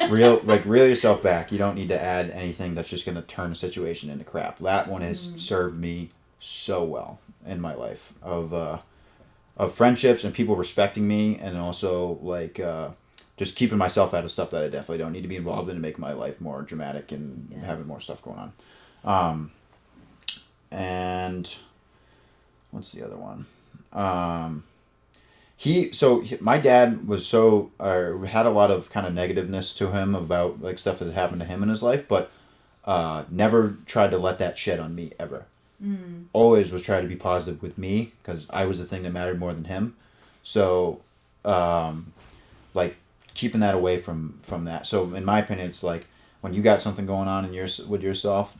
Reel yourself back. You don't need to add anything that's just going to turn the situation into crap. That one has served me so well in my life of friendships and people respecting me, and also like just keeping myself out of stuff that I definitely don't need to be involved in to make my life more dramatic and having more stuff going on. And what's the other one? My dad was had a lot of kind of negativeness to him about like stuff that had happened to him in his life, but never tried to let that shed on me ever. Always was trying to be positive with me because I was the thing that mattered more than him. So, like keeping that away from that. So in my opinion, it's like when you got something going on with yourself,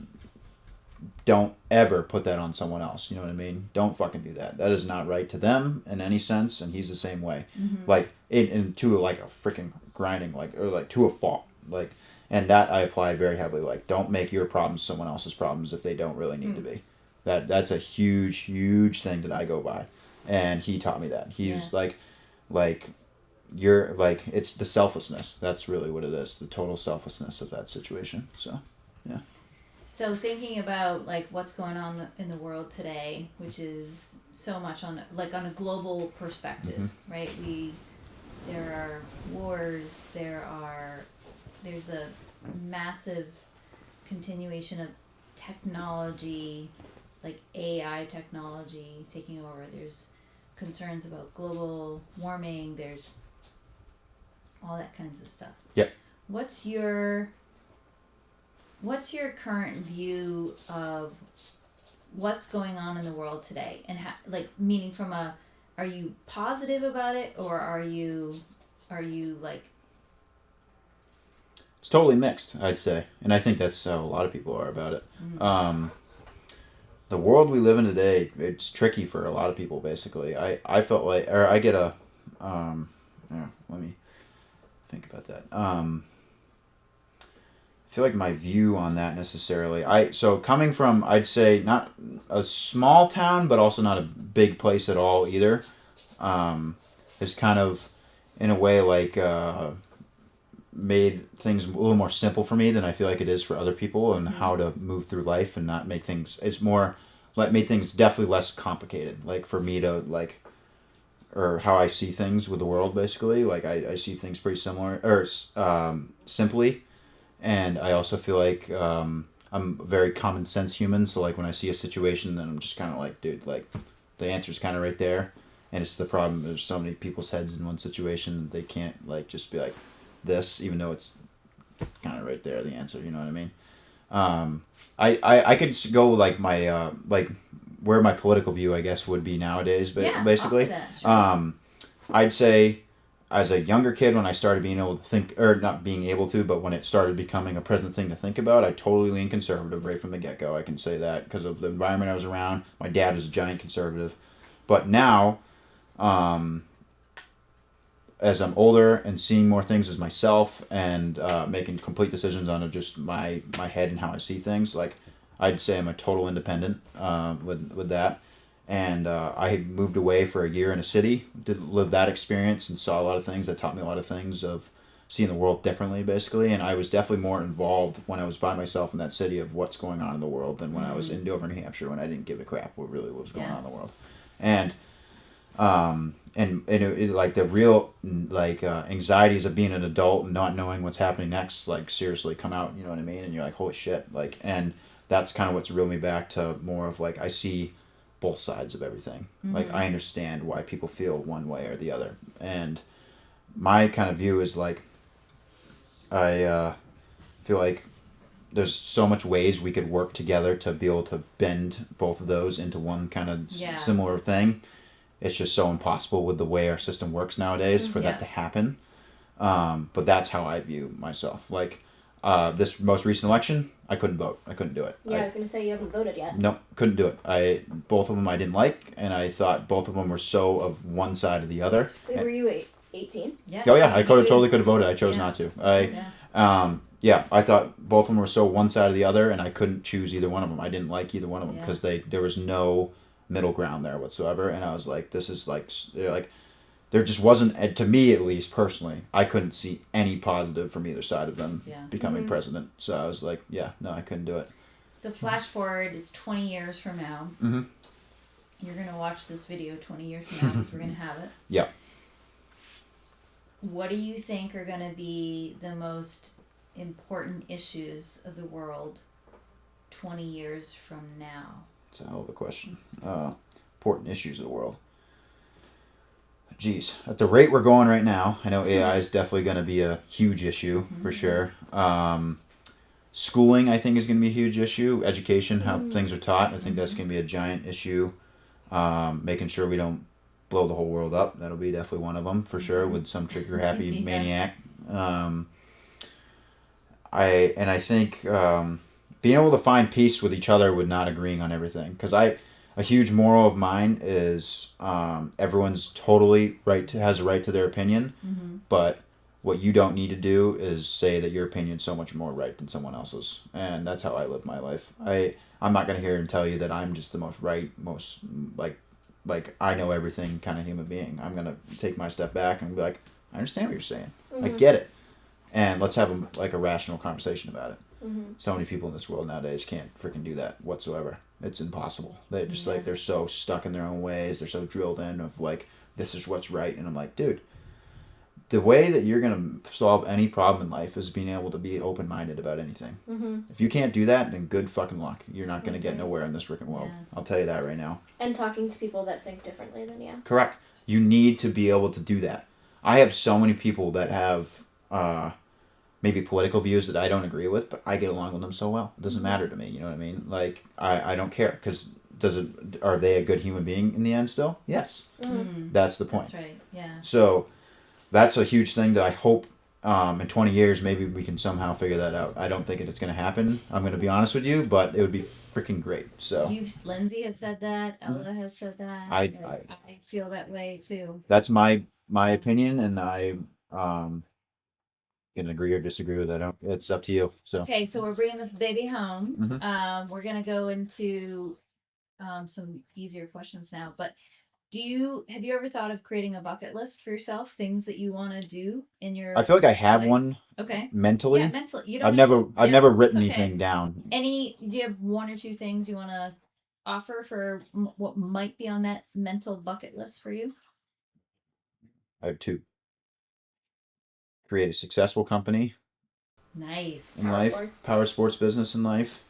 don't ever put that on someone else. You know what I mean? Don't fucking do that. That is not right to them in any sense, and he's the same way. Like to like a freaking grinding, like, or like to a fault, like, and that I apply very heavily. Like, don't make your problems someone else's problems if they don't really need to be. That's a huge thing that I go by, and he taught me that. He's like you're like, it's the selflessness. That's really what it is. The total selflessness of that situation. So, yeah. So thinking about like what's going on in the world today, which is so much on a global perspective, right? There are wars, there's a massive continuation of technology, like AI technology taking over. There's concerns about global warming, there's all that kinds of stuff. Yep. What's your current view of what's going on in the world today, and meaning are you positive about it, or are you like? It's totally mixed, I'd say, and I think that's how a lot of people are about it. The world we live in today, it's tricky for a lot of people. Basically, I felt like, or I get a, let me think about that. I feel like my view on that necessarily. So coming from, I'd say, not a small town, but also not a big place at all either, is kind of, in a way, like made things a little more simple for me than I feel like it is for other people, and how to move through life and not make things. It's more like made things definitely less complicated. Like for me to like, or how I see things with the world, basically. Like I see things pretty similar or simply. And I also feel like I'm a very common sense human. So like when I see a situation, then I'm just kind of like, dude, like the answer's kind of right there. And it's the problem. There's so many people's heads in one situation. They can't like just be like this, even though it's kind of right there, the answer. You know what I mean? I could go like my like where my political view, I guess, would be nowadays. But basically, that, sure. I'd say, as a younger kid, when I started being able to think, or not being able to, but when it started becoming a present thing to think about, I totally leaned conservative right from the get-go. I can say that because of the environment I was around. My dad was a giant conservative. But now, as I'm older and seeing more things as myself and making complete decisions on just my head and how I see things, like I'd say I'm a total independent with that. And I had moved away for a year in a city, did live that experience, and saw a lot of things that taught me a lot of things of seeing the world differently, basically. And I was definitely more involved when I was by myself in that city of what's going on in the world than when I was in Dover, New Hampshire, when I didn't give a crap what was going on in the world. And it like the real like anxieties of being an adult and not knowing what's happening next, like seriously come out. You know what I mean? And you're like, holy shit! Like, and that's kind of what's reeled me back to more of like I see both sides of everything. Like I understand why people feel one way or the other, and my kind of view is like I feel like there's so much ways we could work together to be able to bend both of those into one kind of similar thing. It's just so impossible with the way our system works nowadays for that to happen. But that's how I view myself. Like this most recent election, I couldn't vote. I couldn't do it. Yeah, I was going to say you haven't voted yet. No, couldn't do it. Both of them I didn't like, and I thought both of them were so of one side or the other. Wait, were you 18? Yeah. Oh yeah, I totally could have voted. I chose not to. I thought both of them were so one side or the other, and I couldn't choose either one of them. I didn't like either one of them because there was no middle ground there whatsoever, and I was like, this is like there just wasn't, to me at least personally, I couldn't see any positive from either side of them becoming president. So I was like, no, I couldn't do it. So flash forward, it's 20 years from now. Mm-hmm. You're going to watch this video 20 years from now because we're going to have it. Yeah. What do you think are going to be the most important issues of the world 20 years from now? It's a hell of a question. Important issues of the world. Geez, at the rate we're going right now, I know AI is definitely going to be a huge issue for sure. Schooling, I think, is going to be a huge issue. Education, how things are taught, I think that's going to be a giant issue. Making sure we don't blow the whole world up, that'll be definitely one of them for sure, with some trigger happy maniac. I think being able to find peace with each other with not agreeing on everything, because a huge moral of mine is everyone's totally has a right to their opinion, but what you don't need to do is say that your opinion's so much more right than someone else's, and that's how I live my life. I'm not gonna hear and tell you that I'm just the most right, most like I know everything kind of human being. I'm gonna take my step back and be like, I understand what you're saying, I get it, and let's have a rational conversation about it. So many people in this world nowadays can't freaking do that whatsoever. It's impossible. They just like they're so stuck in their own ways. They're so drilled in of like this is what's right, and I'm like, dude, the way that you're gonna solve any problem in life is being able to be open minded about anything. If you can't do that, then good fucking luck. You're not gonna get nowhere in this freaking world. Yeah. I'll tell you that right now. And talking to people that think differently than you. Correct. You need to be able to do that. I have so many people that have maybe political views that I don't agree with, but I get along with them so well. It doesn't matter to me. You know what I mean? Like I don't care, because are they a good human being in the end still? Yes. That's the point. That's right. Yeah. So that's a huge thing that I hope in 20 years maybe we can somehow figure that out. I don't think it's going to happen. I'm going to be honest with you, but it would be freaking great. So Lindsay has said that. Ella has said that. I feel that way too. That's my opinion, and I can agree or disagree with that. It's up to you. So okay, so we're bringing this baby home. We're gonna go into some easier questions now. But have you ever thought of creating a bucket list for yourself? Things that you want to do in your I feel like I have life? one. Okay. Mentally. Yeah, mentally. You don't I've never written anything down. Do you have one or two things you want to offer for what might be on that mental bucket list for you? I have two. Create a successful company. Nice. In life. Power sports business in life.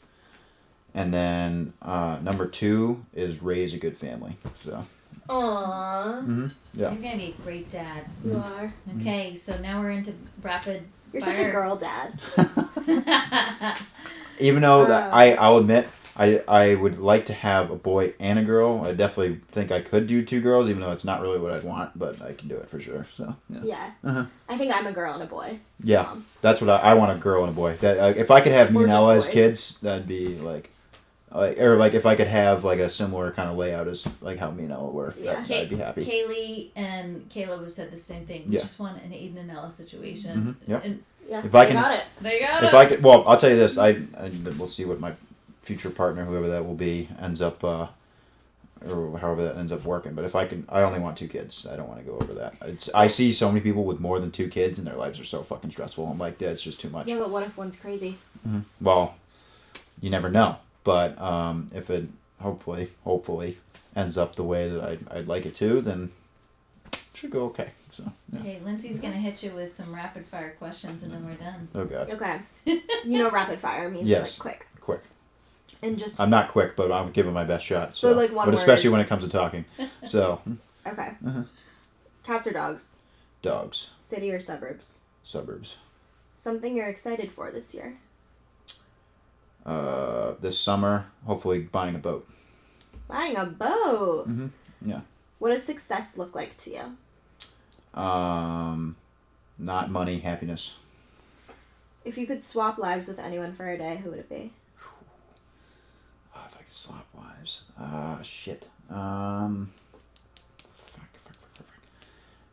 And then number 2 is raise a good family. So. Aww. Yeah. You're gonna be a great dad. You are. Okay, so now we're into rapid. You're such a girl dad. Even though that I'll admit I would like to have a boy and a girl. I definitely think I could do 2 girls, even though it's not really what I'd want, but I can do it for sure. So yeah. I think I'm a girl and a boy. Yeah, that's what I want, a girl and a boy. That if I could have me and Ella as kids, that'd be like if I could have like a similar kind of layout as like how me and Ella were, I'd be happy. Kaylee and Caleb have said the same thing. We just want an Aidan and Ella situation. Yeah. Yeah. If I can, got it. There you go. If I could, well, I'll tell you this. We'll see what my future partner, whoever that will be, ends up, or however that ends up working. But if I can, I only want 2 kids. I don't want to go over that. I see so many people with more than 2 kids, and their lives are so fucking stressful. I'm like, it's just too much. Yeah, but what if one's crazy? Well, you never know. But if it hopefully ends up the way that I'd like it to, then it should go okay. So yeah. Okay, Lindsay's gonna hit you with some rapid fire questions, and then we're done. Oh god. Okay. You know, rapid fire means yes. like quick. Quick. And just. I'm not quick, but I'm giving my best shot. So, but like one but word. especially when it comes to talking. So. Okay. Cats or dogs? Dogs. City or suburbs? Suburbs. Something you're excited for this year? This summer, hopefully buying a boat. Buying a boat? Yeah. What does success look like to you? Not money, happiness. If you could swap lives with anyone for a day, who would it be? Oh, if I could swap lives. Shit.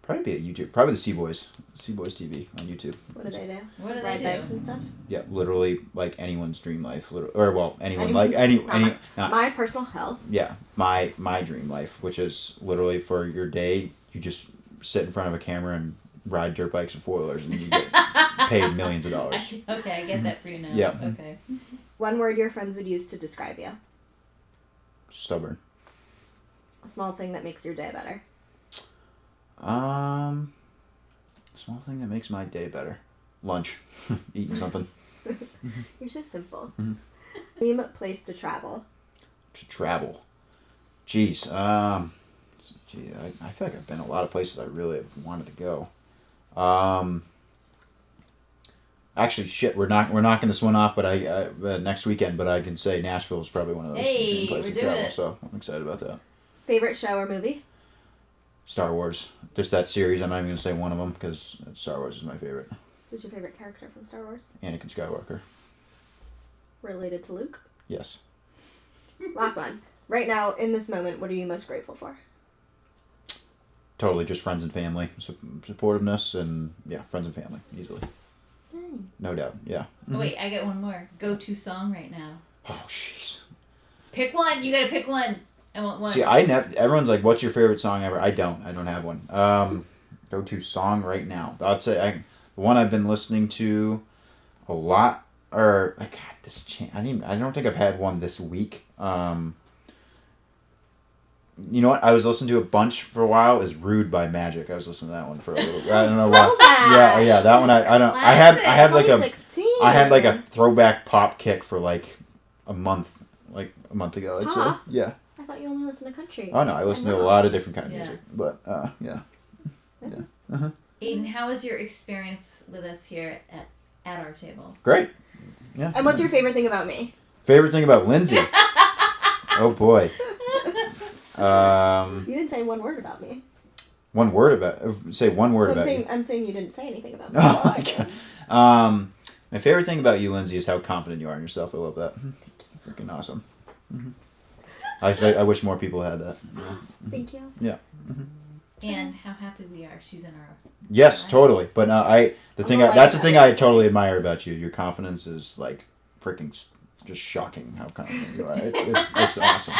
Probably be at YouTube. Probably the Seaboys. Seaboys TV on YouTube. What do they do? What do Ride they bikes do? and stuff? Yeah, literally like anyone's dream life. Anyone. My personal health. Yeah, my dream life, which is literally for your day, you just sit in front of a camera and ride dirt bikes and 4-wheelers, and you get paid millions of dollars. Okay, I get that for you now. Yeah. Okay. One word your friends would use to describe you. Stubborn. A small thing that makes your day better. Small thing that makes my day better. Lunch. Eating something. You're so simple. Dream place to travel. To travel. Jeez. Gee, I feel like I've been a lot of places I really wanted to go. Actually, shit, we're knocking this one off, but next weekend. But I can say Nashville is probably one of those dream places to travel. So I'm excited about that. Favorite show or movie? Star Wars, just that series. I'm not even gonna say one of them because Star Wars is my favorite. Who's your favorite character from Star Wars? Anakin Skywalker. Related to Luke? Yes. Last one. Right now, in this moment, what are you most grateful for? Totally, just friends and family, supportiveness, and yeah, friends and family, easily. No doubt, yeah. Mm-hmm. Oh, wait, I got one more. Go-to song right now. Oh, jeez. Pick one. You gotta pick one. I want one. See, everyone's like, what's your favorite song ever? I don't have one. Go-to song right now. I'd say the one I've been listening to a lot, or, God, I don't think I've had one this week. You know what? I was listening to a bunch for a while. Is "Rude" by Magic. I was listening to that one for a little. I don't know why. Yeah, that one. I don't. I had like a throwback pop kick for like a month ago. I'd say. Yeah. I thought you only listened to country. Oh no, I listen to a lot of different kind of music. But yeah. Aidan, how was your experience with us here at our table? Great. Yeah. And what's your favorite thing about me? Favorite thing about Lindsay? Oh boy. You didn't say one word about me. One word about say one word about you. I'm saying you didn't say anything about me. Oh my God. My favorite thing about you, Lindsay, is how confident you are in yourself. I love that. Freaking awesome. Mm-hmm. I wish more people had that. Thank you. Yeah. Mm-hmm. And how happy we are. She's in our. Yes, totally. But that's the thing I totally admire about you. Your confidence is like freaking just shocking. How confident you are. It's awesome.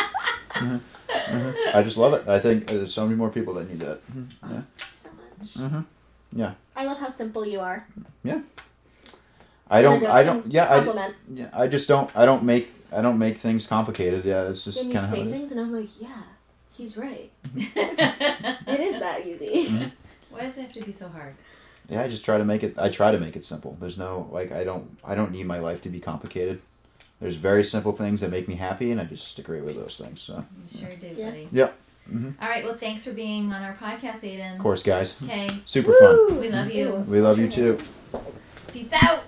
Mm-hmm. Mm-hmm. I just love it. I think there's so many more people that need that. Mm-hmm. Yeah. So much. Mm-hmm. Yeah. I love how simple you are. Yeah. I don't make things complicated. Yeah, it's just kind of how it is. You say things and I'm like, yeah, he's right. It is that easy. Mm-hmm. Why does it have to be so hard? Yeah, I try to make it simple. There's no I don't need my life to be complicated. There's very simple things that make me happy, and I just stick right with those things. So you sure do, buddy. Yep. Mm-hmm. All right. Well, thanks for being on our podcast, Aidan. Of course, guys. Okay. Super fun. We love you. We love you too. Peace out.